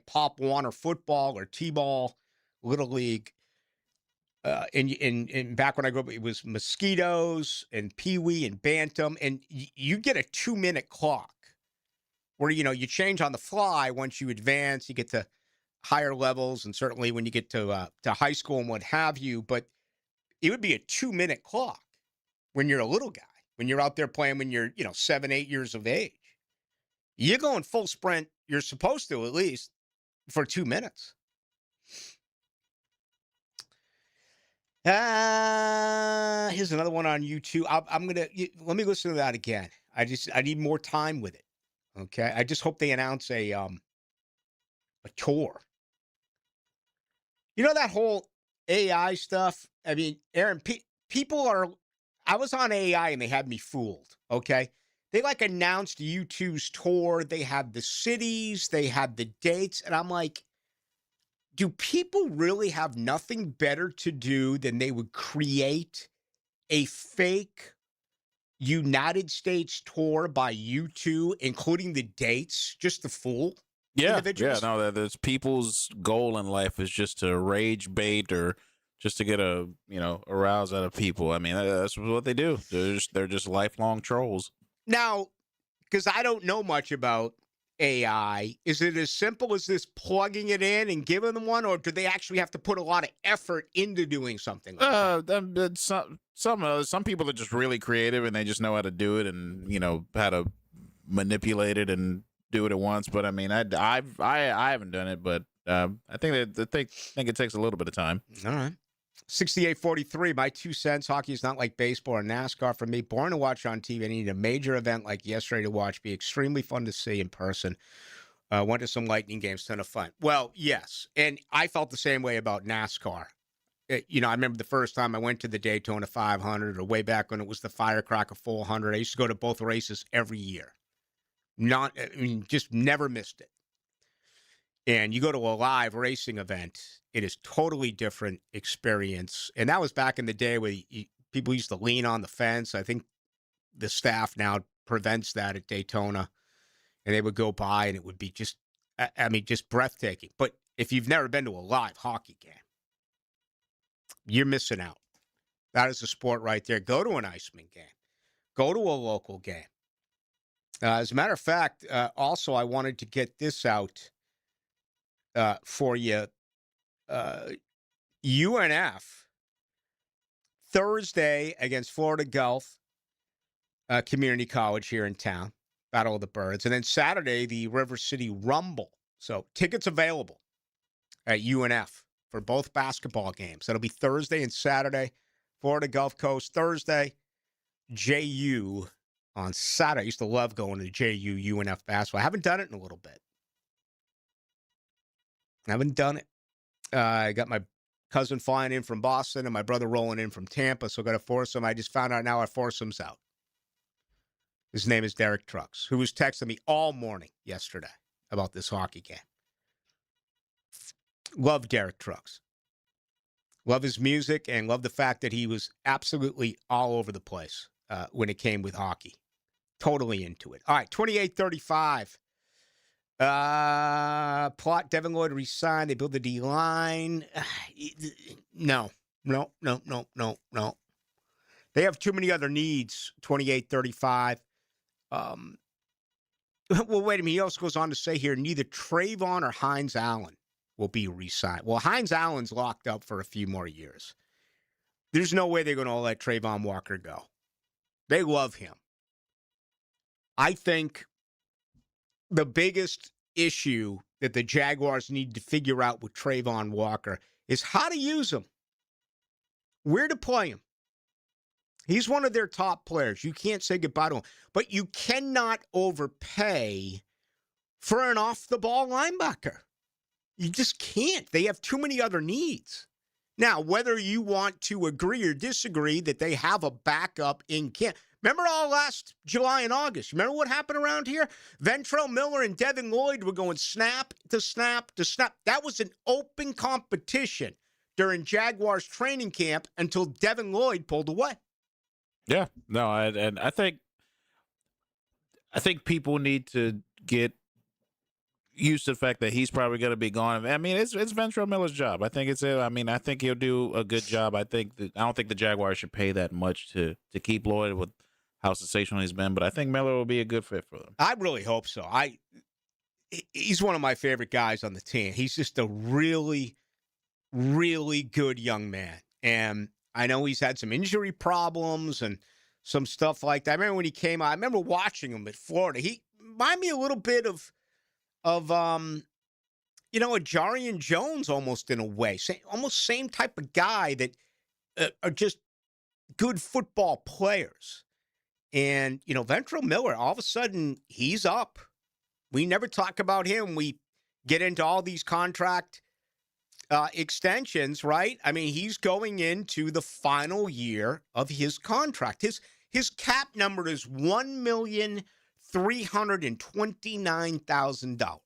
Pop Warner football or T-ball, Little League, and back when I grew up, it was Mosquitoes and Pee-wee and Bantam, and you get a 2-minute clock where, you change on the fly. Once you advance, you get to higher levels, and certainly when you get to high school and what have you, but it would be a 2-minute clock when you're a little guy, when you're out there playing when you're, 7, 8 years of age. You're going full sprint, you're supposed to at least, for 2 minutes. Here's another one on YouTube. Let me listen to that again. I need more time with it. Okay. I just hope they announce a tour. That whole AI stuff. I mean, Aaron, I was on AI and they had me fooled. Okay. They announced U2's tour. They had the cities, they had the dates. And I'm like, do people really have nothing better to do than they would create a fake United States tour by U2, including the dates, just to fool individuals? Yeah, no, that's people's goal in life is just to rage bait or just to get a rouse out of people. I mean, that's what they do. They're just lifelong trolls. Now, because I don't know much about AI, is it as simple as this plugging it in and giving them one, or do they actually have to put a lot of effort into doing something like that? Some people are just really creative and they just know how to do it and how to manipulate it and do it at once. But I mean, I haven't done it, but I think it takes a little bit of time. All right. 68-43, my 2 cents. Hockey is not like baseball or NASCAR for me. Boring to watch on TV. I need a major event like yesterday to watch. Be extremely fun to see in person. Went to some Lightning games, ton of fun. Well, yes, and I felt the same way about NASCAR. I remember the first time I went to the Daytona 500, or way back when it was the Firecracker 400. I used to go to both races every year. Just never missed it. And you go to a live racing event, it is totally different experience. And that was back in the day where people used to lean on the fence. I think the staff now prevents that at Daytona. And they would go by and it would be just breathtaking. But if you've never been to a live hockey game, you're missing out. That is a sport right there. Go to an Iceman game. Go to a local game. As a matter of fact, also I wanted to get this out for you. UNF Thursday against Florida Gulf Community College here in town, Battle of the Birds, and then Saturday the River City Rumble. So tickets available at UNF for both basketball games. That'll be Thursday and Saturday. Florida Gulf Coast Thursday, JU on Saturday. I used to love going to JU UNF basketball. I haven't done it in a little bit. I haven't done it. I got my cousin flying in from Boston and my brother rolling in from Tampa, so I got a foursome. I just found out now our foursome's out. His name is Derek Trucks, who was texting me all morning yesterday about this hockey game. Love Derek Trucks. Love his music and love the fact that he was absolutely all over the place when it came with hockey. Totally into it. All right, 28-35. Plot, Devin Lloyd resigned. They build the D-line. No. They have too many other needs, 28-35. Well, wait a minute. He also goes on to say here, neither Trayvon or Hines Allen will be re-signed. Well, Hines Allen's locked up for a few more years. There's no way they're going to let Trayvon Walker go. They love him. I think the biggest issue that the Jaguars need to figure out with Trayvon Walker is how to use him, where to play him. He's one of their top players. You can't say goodbye to him. But you cannot overpay for an off-the-ball linebacker. You just can't. They have too many other needs. Now, whether you want to agree or disagree that they have a backup in camp. Remember all last July and August? Remember what happened around here? Ventrell Miller and Devin Lloyd were going snap to snap to snap. That was an open competition during Jaguars training camp until Devin Lloyd pulled away. Yeah, no, I think people need to get used to the fact that he's probably going to be gone. I mean, it's Ventrell Miller's job. I think I think he'll do a good job. I don't think the Jaguars should pay that much to keep Lloyd with how sensational he's been, but I think Miller will be a good fit for them. I really hope so. He's one of my favorite guys on the team. He's just a really, really good young man. And I know he's had some injury problems and some stuff like that. I remember when he came out, I remember watching him at Florida. He reminded me a little bit of a Jarian Jones almost in a way. Almost same type of guy that are just good football players. And, Ventrell Miller, all of a sudden, he's up. We never talk about him. We get into all these contract extensions, right? I mean, he's going into the final year of his contract. His cap number is $1,329,000.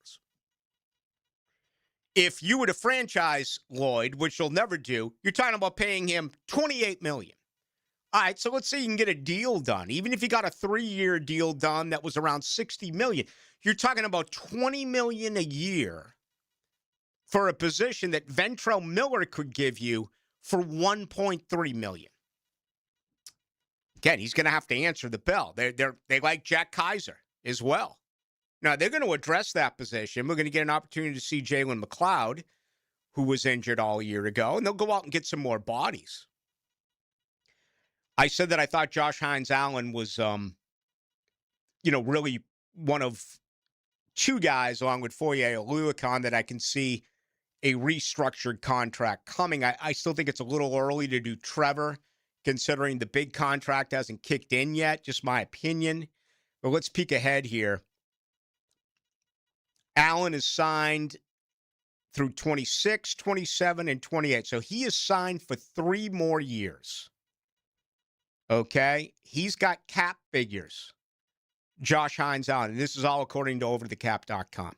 If you were to franchise Lloyd, which you'll never do, you're talking about paying him $28 million. All right, so let's say you can get a deal done. Even if you got a 3-year deal done that was around $60 million, you're talking about $20 million a year for a position that Ventrell Miller could give you for $1.3 million. Again, he's going to have to answer the bell. They like Jack Kaiser as well. Now, they're going to address that position. We're going to get an opportunity to see Jalen McLeod, who was injured all year ago, and they'll go out and get some more bodies. I said that I thought Josh Hines Allen was, really one of two guys, along with Foye Oluokun, that I can see a restructured contract coming. I still think it's a little early to do Trevor, considering the big contract hasn't kicked in yet, just my opinion. But let's peek ahead here. Allen is signed through 26, 27, and 28. So he is signed for 3 more years. Okay? He's got cap figures. Josh Hines Allen. And this is all according to overthecap.com.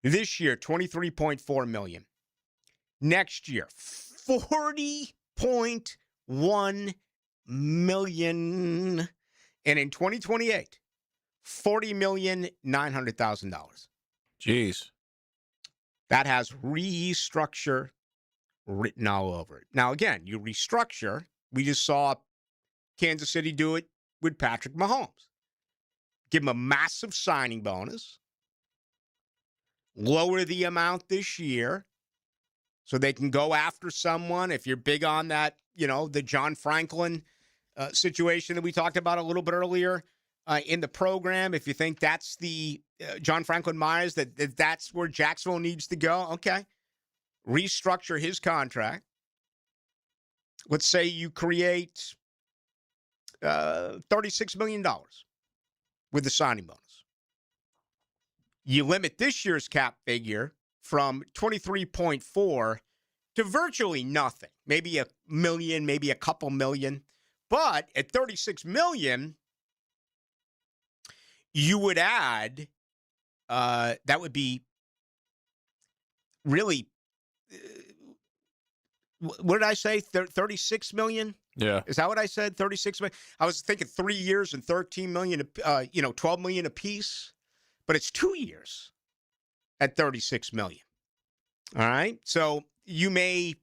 This year, $23.4 million. Next year, $40.1 million. And in 2028, $40,900,000. Jeez. That has restructure written all over it. Now, again, you restructure. We just saw Kansas City do it with Patrick Mahomes. Give him a massive signing bonus. Lower the amount this year so they can go after someone. If you're big on that, the John Franklin situation that we talked about a little bit earlier in the program, if you think that's the John Franklin Myers, that's where Jacksonville needs to go, okay. Restructure his contract. Let's say you create $36 million with the signing bonus. You limit this year's cap figure from 23.4 to virtually nothing. Maybe $1 million, maybe a couple million. But at $36 million, you would add, that would be really, what did I say? 36 million? Yeah. Is that what I said? 36 million? I was thinking 3 years and 13 million, 12 million apiece. But it's 2 years at 36 million. All right. So you may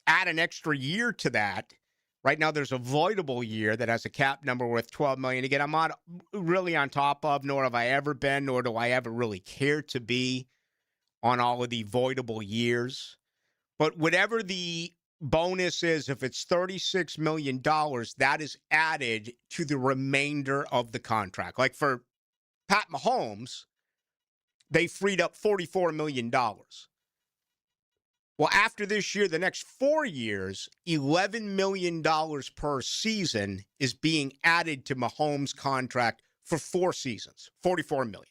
add an extra year to that. Right now, there's a voidable year that has a cap number worth 12 million. Again, I'm not really on top of, nor have I ever been, nor do I ever really care to be on all of the voidable years. But whatever the bonus is, if it's $36 million, that is added to the remainder of the contract. Like for Pat Mahomes, they freed up $44 million. Well, after this year, the next 4 years, $11 million per season is being added to Mahomes' contract for 4 seasons, $44 million.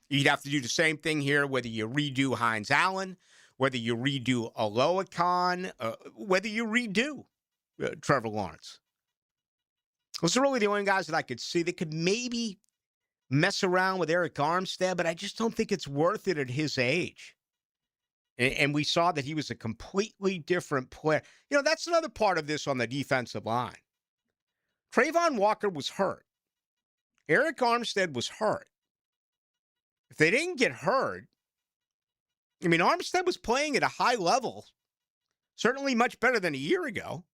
You'd have to do the same thing here, whether you redo Hines Allen, whether you redo Aloha Khan, whether you redo Trevor Lawrence. Those are really the only guys that I could see that could maybe mess around with Eric Armstead, but I just don't think it's worth it at his age. And we saw that he was a completely different player. You know, that's another part of this on the defensive line. Trayvon Walker was hurt. Eric Armstead was hurt. If they didn't get hurt, I mean, Armstead was playing at a high level, certainly much better than a year ago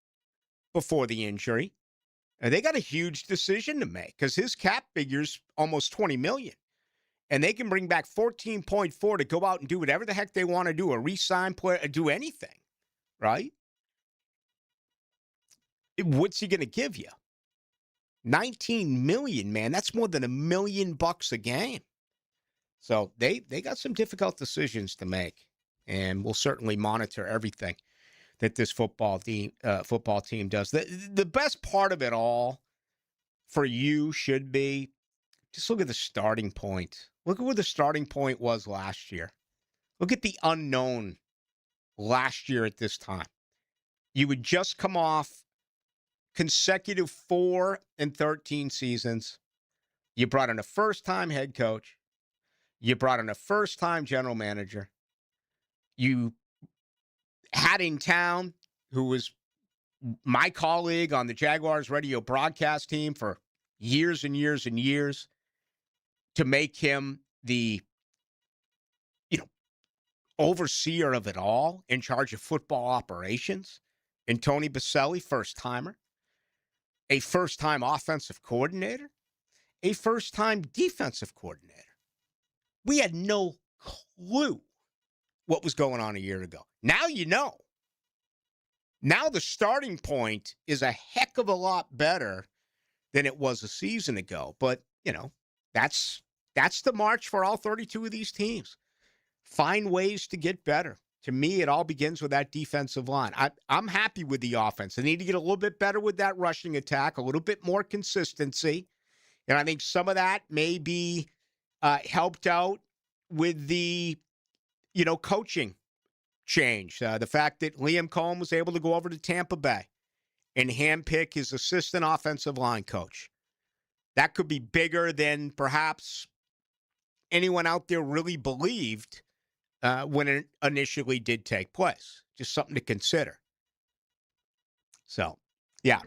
before the injury. And they got a huge decision to make because his cap figure's almost $20 million. And they can bring back 14.4 to go out and do whatever the heck they want to do, a re-sign player, do anything, right? What's he going to give you? $19 million, man. That's more than $1 million a game. So they got some difficult decisions to make, and we'll certainly monitor everything that this football team does. The best part of it all for you should be just look at the starting point. Look at where the starting point was last year. Look at the unknown last year at this time. You would just come off consecutive 4 and 13 seasons. You brought in a first-time head coach. You brought in a first-time general manager. You had in town, who was my colleague on the Jaguars radio broadcast team for years and years and years, to make him the, overseer of it all, in charge of football operations. And Tony Boselli, first-timer. A first-time offensive coordinator. A first-time defensive coordinator. We had no clue what was going on a year ago. Now you know. Now the starting point is a heck of a lot better than it was a season ago. But, that's the march for all 32 of these teams. Find ways to get better. To me, it all begins with that defensive line. I'm happy with the offense. They need to get a little bit better with that rushing attack, a little bit more consistency. And I think some of that may be helped out with the, coaching change. The fact that Liam Cohen was able to go over to Tampa Bay and handpick his assistant offensive line coach. That could be bigger than perhaps anyone out there really believed when it initially did take place. Just something to consider. So, yeah,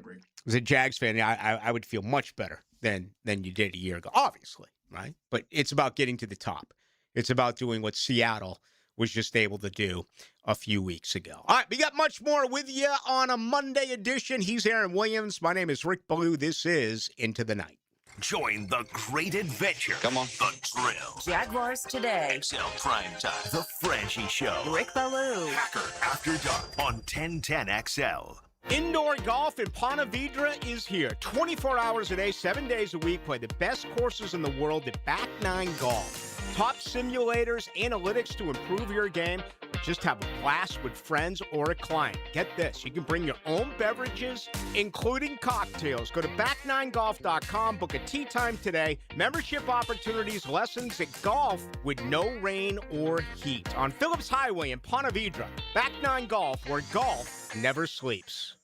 as a Jags fan, I would feel much better than you did a year ago, obviously, right? But it's about getting to the top. It's about doing what Seattle was just able to do a few weeks ago. All right, we got much more with you on a Monday edition. He's Aaron Williams. My name is Rick Ballou. This is Into the Night. Join the great adventure. Come on. The Drill. Jaguars Today. XL Prime Time. The Franchi Show. Rick Ballou. Hacker After Dark on 1010 XL. Indoor golf in Ponte Vedra is here. 24 hours a day, 7 days a week. Play the best courses in the world at Back Nine Golf. Top simulators, analytics to improve your game, or just have a blast with friends or a client. Get this, you can bring your own beverages, including cocktails. Go to back9golf.com, book a tee time today. Membership opportunities, lessons at golf with no rain or heat. On Phillips Highway in Ponte Vedra, Back Nine Golf, where golf never sleeps.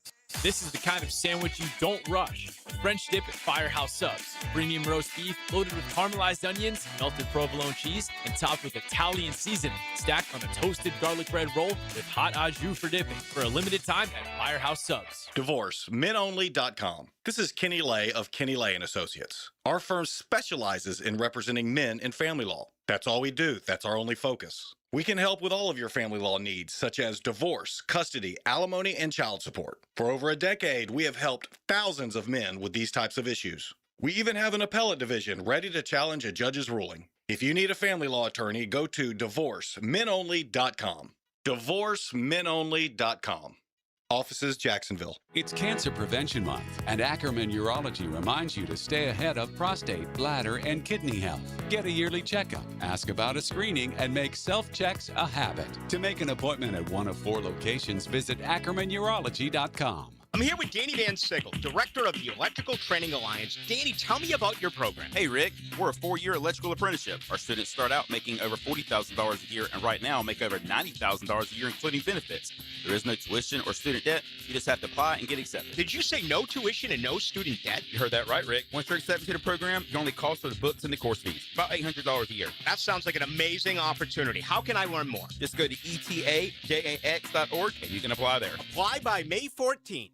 This is the kind of sandwich you don't rush. French dip at Firehouse Subs. Premium roast beef loaded with caramelized onions, melted provolone cheese, and topped with Italian seasoning. Stacked on a toasted garlic bread roll with hot au jus for dipping. For a limited time at Firehouse Subs. Divorce, menonly.com. This is Kenny Lay of Kenny Lay & Associates. Our firm specializes in representing men in family law. That's all we do. That's our only focus. We can help with all of your family law needs, such as divorce, custody, alimony, and child support. For over a decade, we have helped thousands of men with these types of issues. We even have an appellate division ready to challenge a judge's ruling. If you need a family law attorney, go to divorcemenonly.com. Divorcemenonly.com. Offices, Jacksonville. It's Cancer Prevention Month, and Ackerman Urology reminds you to stay ahead of prostate, bladder, and kidney health. Get a yearly checkup, ask about a screening, and make self-checks a habit. To make an appointment at one of 4 locations, visit ackermanurology.com. I'm here with Danny Van Sickle, director of the Electrical Training Alliance. Danny, tell me about your program. Hey, Rick. We're a 4-year electrical apprenticeship. Our students start out making over $40,000 a year, and right now make over $90,000 a year, including benefits. There is no tuition or student debt. You just have to apply and get accepted. Did you say no tuition and no student debt? You heard that right, Rick. Once you're accepted to the program, your only cost for the books and the course fees. About $800 a year. That sounds like an amazing opportunity. How can I learn more? Just go to etajax.org, and you can apply there. Apply by May 14th.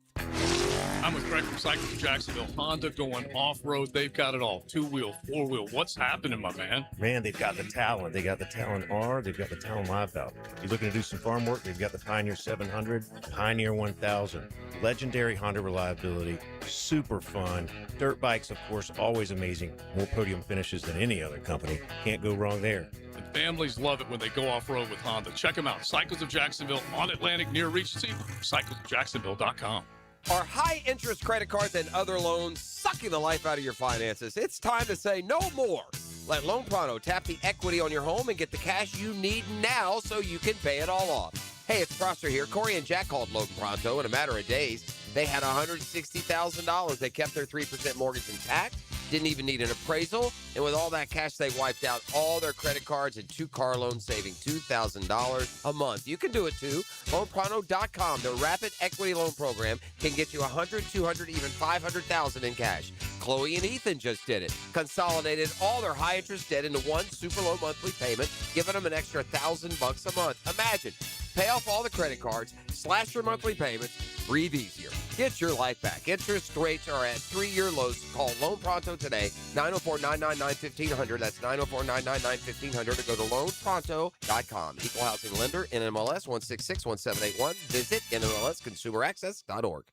I'm with Greg from Cycles of Jacksonville. Honda going off-road. They've got it all. 2-wheel, 4-wheel. What's happening, my man? Man, they've got the Talon. They got the Talon R. They've got the Talon Live Valve. You're looking to do some farm work, they've got the Pioneer 700, Pioneer 1000. Legendary Honda reliability. Super fun. Dirt bikes, of course, always amazing. More podium finishes than any other company. Can't go wrong there. And families love it when they go off-road with Honda. Check them out. Cycles of Jacksonville on Atlantic near Regency. Cyclesofjacksonville.com. Are high-interest credit cards and other loans sucking the life out of your finances? It's time to say no more. Let Loan Pronto tap the equity on your home and get the cash you need now so you can pay it all off. Hey, it's Prosser here. Corey and Jack called Loan Pronto in a matter of days. They had $160,000. They kept their 3% mortgage intact, didn't even need an appraisal, and with all that cash, they wiped out all their credit cards and 2 car loans, saving $2,000 a month. You can do it too. LoanPronto.com. Their rapid equity loan program can get you $100,000, $200,000, even $500,000 in cash. Chloe and Ethan just did it. Consolidated all their high-interest debt into one super low monthly payment, giving them an extra $1,000 a month. Imagine. Pay off all the credit cards, slash your monthly payments, breathe easier. Get your life back. Interest rates are at 3-year lows. Call Loan Pronto today, 904-999-1500. That's 904-999-1500. Or go to loanpronto.com. Equal housing lender, NMLS 1661781. Visit NMLSconsumeraccess.org.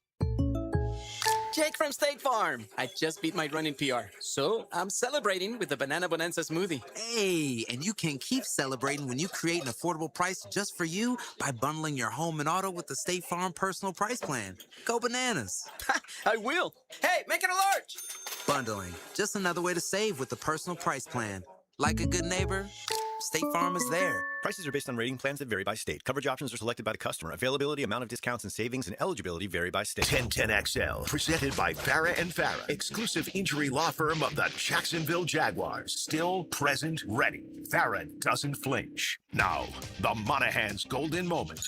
Jake from State Farm. I just beat my running PR, so I'm celebrating with the Banana Bonanza smoothie. Hey, and you can keep celebrating when you create an affordable price just for you by bundling your home and auto with the State Farm Personal Price Plan. Go bananas. I will. Hey, make it a large. Bundling, just another way to save with the Personal Price Plan. Like a good neighbor, State Farm is there. Prices are based on rating plans that vary by state. Coverage options are selected by the customer. Availability, amount of discounts and savings, and eligibility vary by state. 1010XL, presented by Farah and Farah, exclusive injury law firm of the Jacksonville Jaguars. Still present, ready. Farah doesn't flinch. Now, the Monahan's golden moment.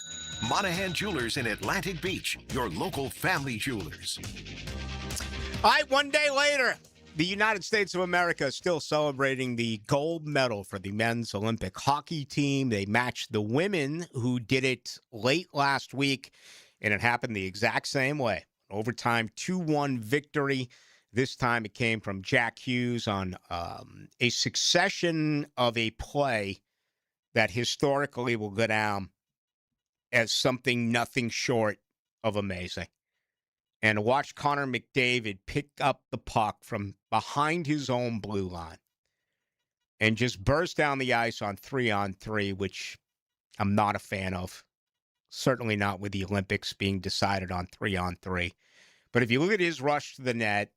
Monahan Jewelers in Atlantic Beach, your local family jewelers. All right, one day later, the United States of America is still celebrating the gold medal for the men's Olympic hockey team. They matched the women who did it late last week, and it happened the exact same way. Overtime 2-1 victory. This time it came from Jack Hughes on a succession of a play that historically will go down as something nothing short of amazing. And to watch Connor McDavid pick up the puck from behind his own blue line and just burst down the ice on 3-on-3, which I'm not a fan of. Certainly not with the Olympics being decided on 3-on-3. But if you look at his rush to the net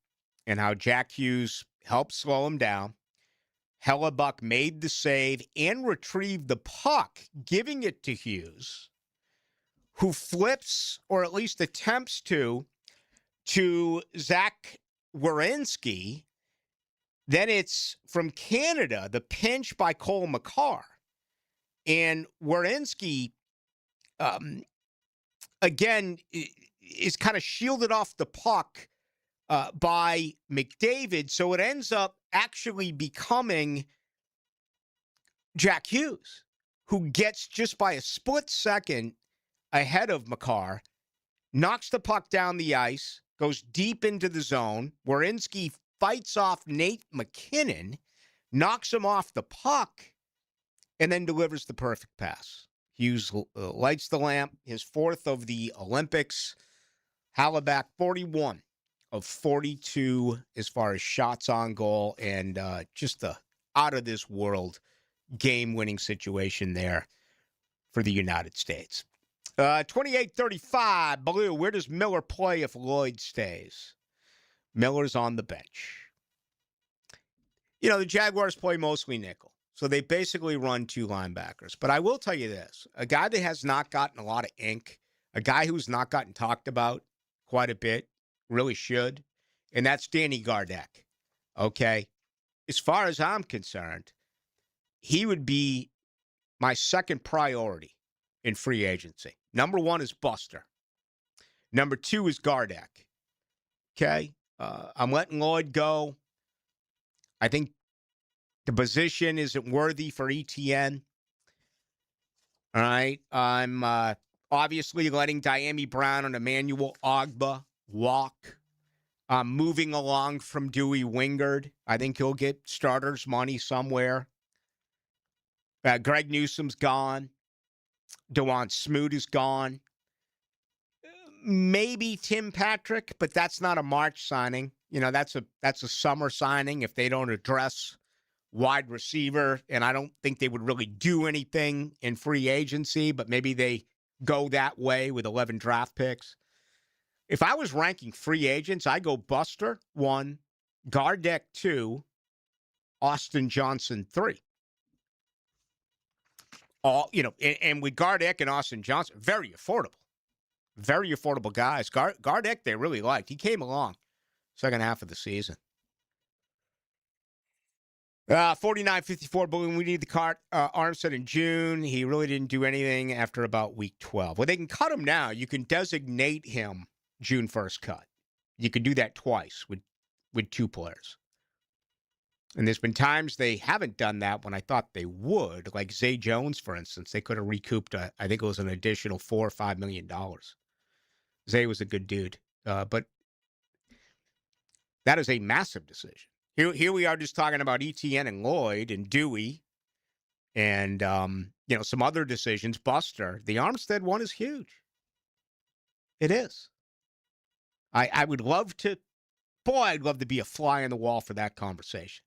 and how Jack Hughes helped slow him down, Hellebuck made the save and retrieved the puck, giving it to Hughes, who flips, or at least attempts to Zach Werenski. Then it's from Canada, the pinch by Cole Makar. And Werenski, again, is kind of shielded off the puck by McDavid, so it ends up actually becoming Jack Hughes, who gets just by a split second ahead of Makar, knocks the puck down the ice, goes deep into the zone. Werenski fights off Nate McKinnon, knocks him off the puck, and then delivers the perfect pass. Hughes lights the lamp, his fourth of the Olympics. Hallenbeck, 41 of 42 as far as shots on goal, and just a out-of-this-world game-winning situation there for the United States. 28-35, Blue, where does Miller play if Lloyd stays? Miller's on the bench. You know, the Jaguars play mostly nickel, so they basically run two linebackers. But I will tell you this, a guy that has not gotten a lot of ink, a guy who's not gotten talked about quite a bit, really should, and that's Danny Gardeck, okay? As far as I'm concerned, he would be my second priority in free agency. Number one is Buster. Number two is Gardeck. Okay? I'm letting Lloyd go. I think the position isn't worthy for ETN. All right? I'm obviously letting Diami Brown and Emmanuel Ogba walk. I'm moving along from Dewey Wingard. I think he'll get starters money somewhere. Greg Newsom's gone. DeJuan Smoot is gone. Maybe Tim Patrick, but that's not a March signing. You know, that's a summer signing if they don't address wide receiver, and I don't think they would really do anything in free agency, but maybe they go that way with 11 draft picks. If I was ranking free agents, I go Buster 1, Gardeck 2, Austin Johnson 3. All, you know, and with Gardeck and Austin Johnson, very affordable guys. Gardeck they really liked. He came along second half of the season. 49-54 balloon. We need the cart. Armstead in June. He really didn't do anything after about week 12. Well, they can cut him now. You can designate him June 1st cut. You can do that twice with two players. And there's been times they haven't done that when I thought they would, like Zay Jones, for instance. They could have recouped, I think it was an additional $4 or $5 million. Zay was a good dude. But that is a massive decision. Here we are just talking about ETN and Lloyd and Dewey and, you know, some other decisions. Buster, the Armstead one is huge. It is. I would love to, I'd love to be a fly on the wall for that conversation.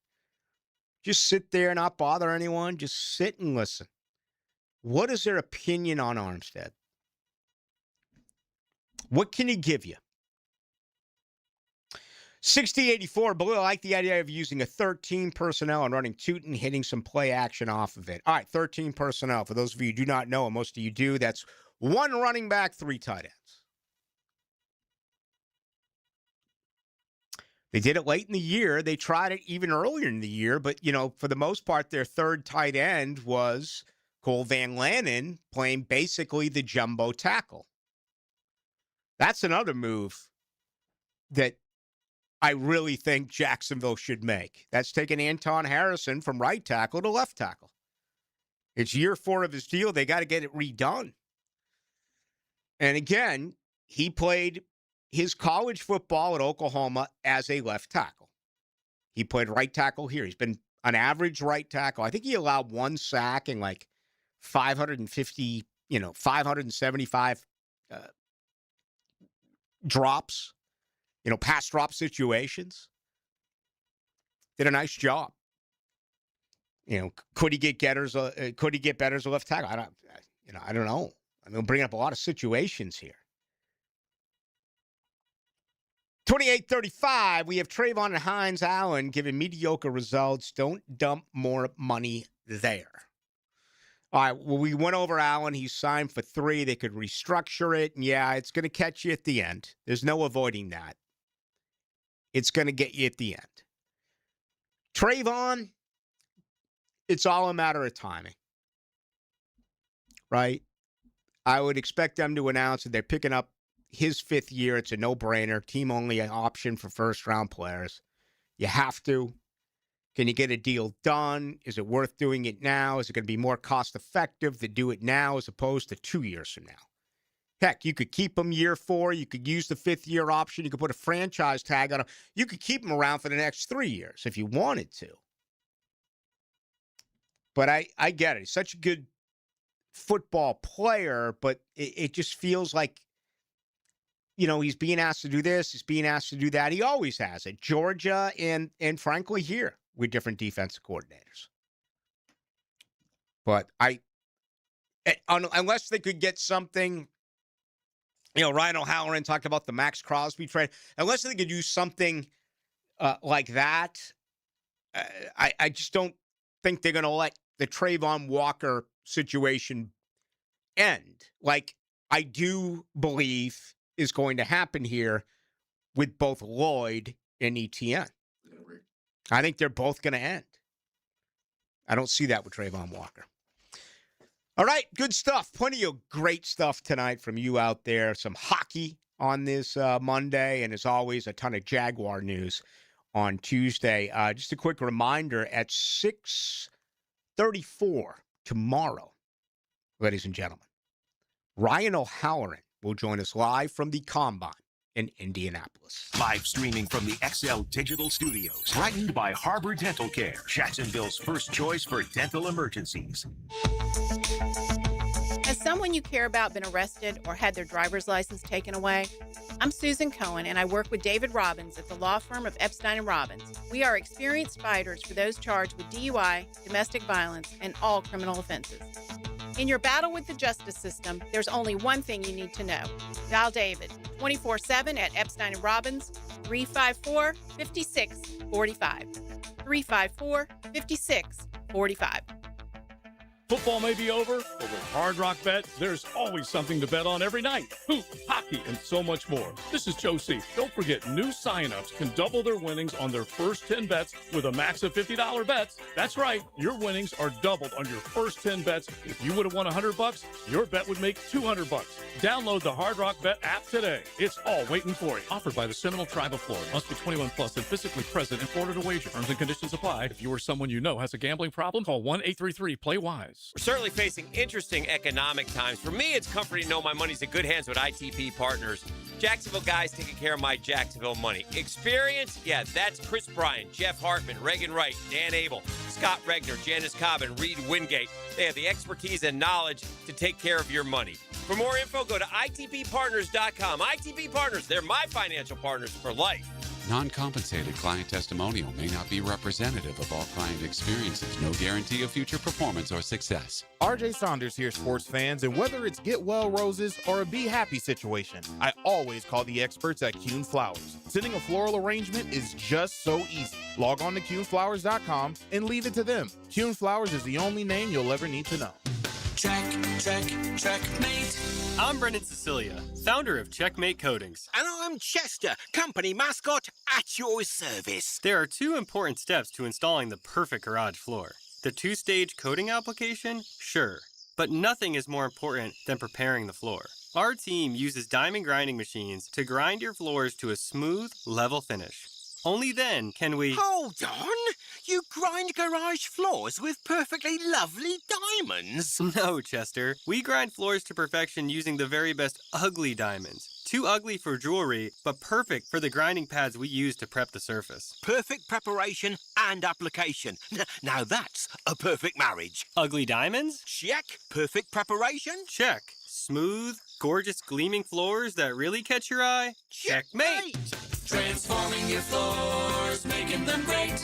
Just sit there and not bother anyone. Just sit and listen. What is their opinion on Armstead? What can he give you? 60-84, Blue, I like the idea of using a 13 personnel and running Tootin, hitting some play action off of it. All right, 13 personnel. For those of you who do not know, and most of you do, that's one running back, 3 tight ends. They did it late in the year. They tried it even earlier in the year, but, you know, for the most part, their third tight end was Cole Van Lanen playing basically the jumbo tackle. That's another move that I really think Jacksonville should make. That's taking Anton Harrison from right tackle to left tackle. It's year 4 of his deal. They got to get it redone. And again, he played his college football at Oklahoma as a left tackle. He played right tackle here. He's been an average right tackle. I think he allowed 1 sack in like 550, 575 drops, pass drop situations. Did a nice job. Could he get better as a left tackle? I don't know. I mean, bringing up a lot of situations here. 28-35, we have Trayvon and Hines Allen giving mediocre results. Don't dump more money there. All right, well, we went over Allen. He's signed for 3. They could restructure it. And yeah, it's going to catch you at the end. There's no avoiding that. It's going to get you at the end. Trayvon, it's all a matter of timing. Right? I would expect them to announce that they're picking up his 5th year. It's a no-brainer. Team-only option for first-round players. You have to. Can you get a deal done? Is it worth doing it now? Is it going to be more cost-effective to do it now as opposed to 2 years from now? Heck, you could keep him year 4. You could use the 5th-year option. You could put a franchise tag on him. You could keep him around for the next 3 years if you wanted to. But I get it. He's such a good football player, but it just feels like, he's being asked to do this. He's being asked to do that. He always has it. Georgia and frankly here with different defensive coordinators. But unless they could get something, Ryan O'Halloran talked about the Max Crosby trade. Unless they could do something like that, I just don't think they're going to let the Trayvon Walker situation end. Like I do believe is going to happen here with both Lloyd and Etienne. I think they're both going to end. I don't see that with Trayvon Walker. All right, good stuff. Plenty of great stuff tonight from you out there. Some hockey on this Monday, and as always, a ton of Jaguar news on Tuesday. Just a quick reminder, at 6:34 tomorrow, ladies and gentlemen, Ryan O'Halloran will join us live from the Combine in Indianapolis. Live streaming from the XL Digital Studios. Brightened by Harbor Dental Care, Jacksonville's first choice for dental emergencies. Has someone you care about been arrested or had their driver's license taken away? I'm Susan Cohen, and I work with David Robbins at the law firm of Epstein & Robbins. We are experienced fighters for those charged with DUI, domestic violence, and all criminal offenses. In your battle with the justice system, there's only one thing you need to know. Dial David 24/7 at Epstein & Robbins, 354-5645. 354-5645. Football may be over, but with Hard Rock Bet, there's always something to bet on every night. Hoop, hockey, and so much more. This is Joe C. Don't forget, new signups can double their winnings on their first 10 bets with a max of $50 bets. That's right, your winnings are doubled on your first 10 bets. If you would have won $100, your bet would make $200. Download the Hard Rock Bet app today. It's all waiting for you. Offered by the Seminole Tribe of Florida. Must be 21 plus and physically present in Florida to wager. Terms and conditions apply. If you or someone you know has a gambling problem, call 1-833-PLAY-WISE. We're certainly facing interesting economic times. For me, it's comforting to know my money's in good hands with ITP Partners. Jacksonville guys taking care of my Jacksonville money. Experience? Yeah, that's Chris Bryan, Jeff Hartman, Reagan Wright, Dan Abel, Scott Regner, Janice Cobb, and Reed Wingate. They have the expertise and knowledge to take care of your money. For more info, go to itppartners.com. ITP Partners, they're my financial partners for life. Non-compensated client testimonial may not be representative of all client experiences. No guarantee of future performance or success. RJ Saunders here, sports fans, and whether it's get well roses or a be happy situation, I always call the experts at Kuhn Flowers. Sending a floral arrangement is just so easy. Log on to KuhnFlowers.com and leave it to them. Kuhn Flowers is the only name you'll ever need to know. Checkmate. I'm Brendan Cecilia, founder of Checkmate Coatings. And I'm Chester, company mascot at your service. There are 2 important steps to installing the perfect garage floor. The 2-stage coating application, sure, but nothing is more important than preparing the floor. Our team uses diamond grinding machines to grind your floors to a smooth, level finish. Only then can we... Hold on! You grind garage floors with perfectly lovely diamonds? No, Chester. We grind floors to perfection using the very best ugly diamonds. Too ugly for jewelry, but perfect for the grinding pads we use to prep the surface. Perfect preparation and application. Now that's a perfect marriage. Ugly diamonds? Check. Perfect preparation? Check. Smooth, gorgeous, gleaming floors that really catch your eye? Checkmate! Transforming your floors, making them great.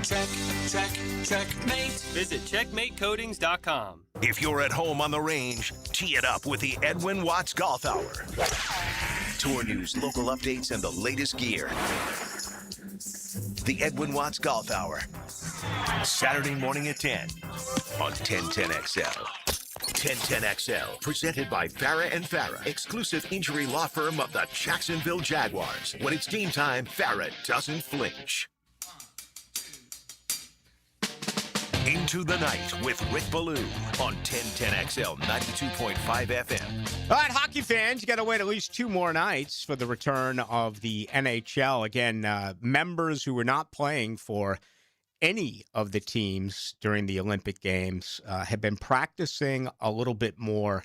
Checkmate. Visit checkmatecoatings.com. If you're at home on the range, tee it up with the Edwin Watts Golf Hour. Tour news, local updates, and the latest gear. The Edwin Watts Golf Hour. Saturday morning at 10 on 1010XL. 1010XL, presented by Farah and Farah, exclusive injury law firm of the Jacksonville Jaguars. When it's game time, Farah doesn't flinch. Into the Night with Rick Ballou on 1010XL 92.5 FM. All right, hockey fans, you got to wait at least 2 more nights for the return of the NHL. Again, members who were not playing for any of the teams during the Olympic Games have been practicing a little bit more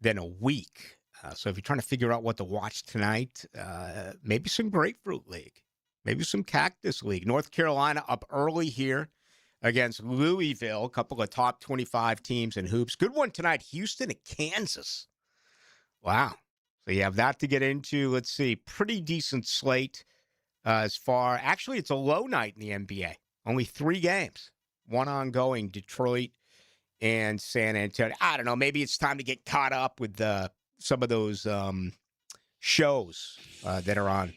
than a week. So if you're trying to figure out what to watch tonight, maybe some Grapefruit League, maybe some Cactus League. North Carolina up early here against Louisville, a couple of top 25 teams in hoops. Good one tonight, Houston at Kansas. Wow. So you have that to get into. Let's see, pretty decent slate actually, it's a low night in the NBA. Only 3 games, one ongoing, Detroit and San Antonio. I don't know, maybe it's time to get caught up with some of those shows that are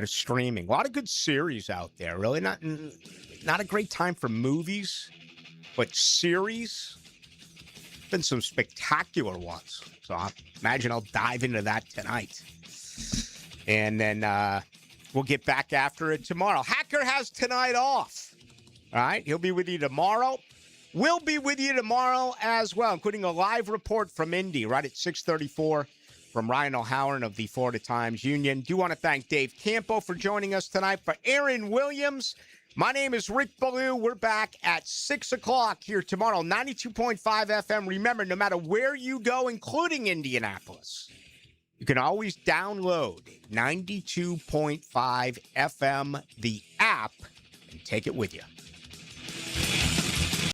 streaming. A lot of good series out there. Really not a great time for movies, but series. Been some spectacular ones. So I imagine I'll dive into that tonight. And then we'll get back after it tomorrow. Hacker has tonight off. All right, he'll be with you tomorrow. We'll be with you tomorrow as well, including a live report from Indy right at 6:34 from Ryan O'Halloran of the Florida Times Union. Do want to thank Dave Campo for joining us tonight. For Aaron Williams, my name is Rick Ballou. We're back at 6 o'clock here tomorrow, 92.5 FM. Remember, no matter where you go, including Indianapolis, you can always download 92.5 FM, the app, and take it with you.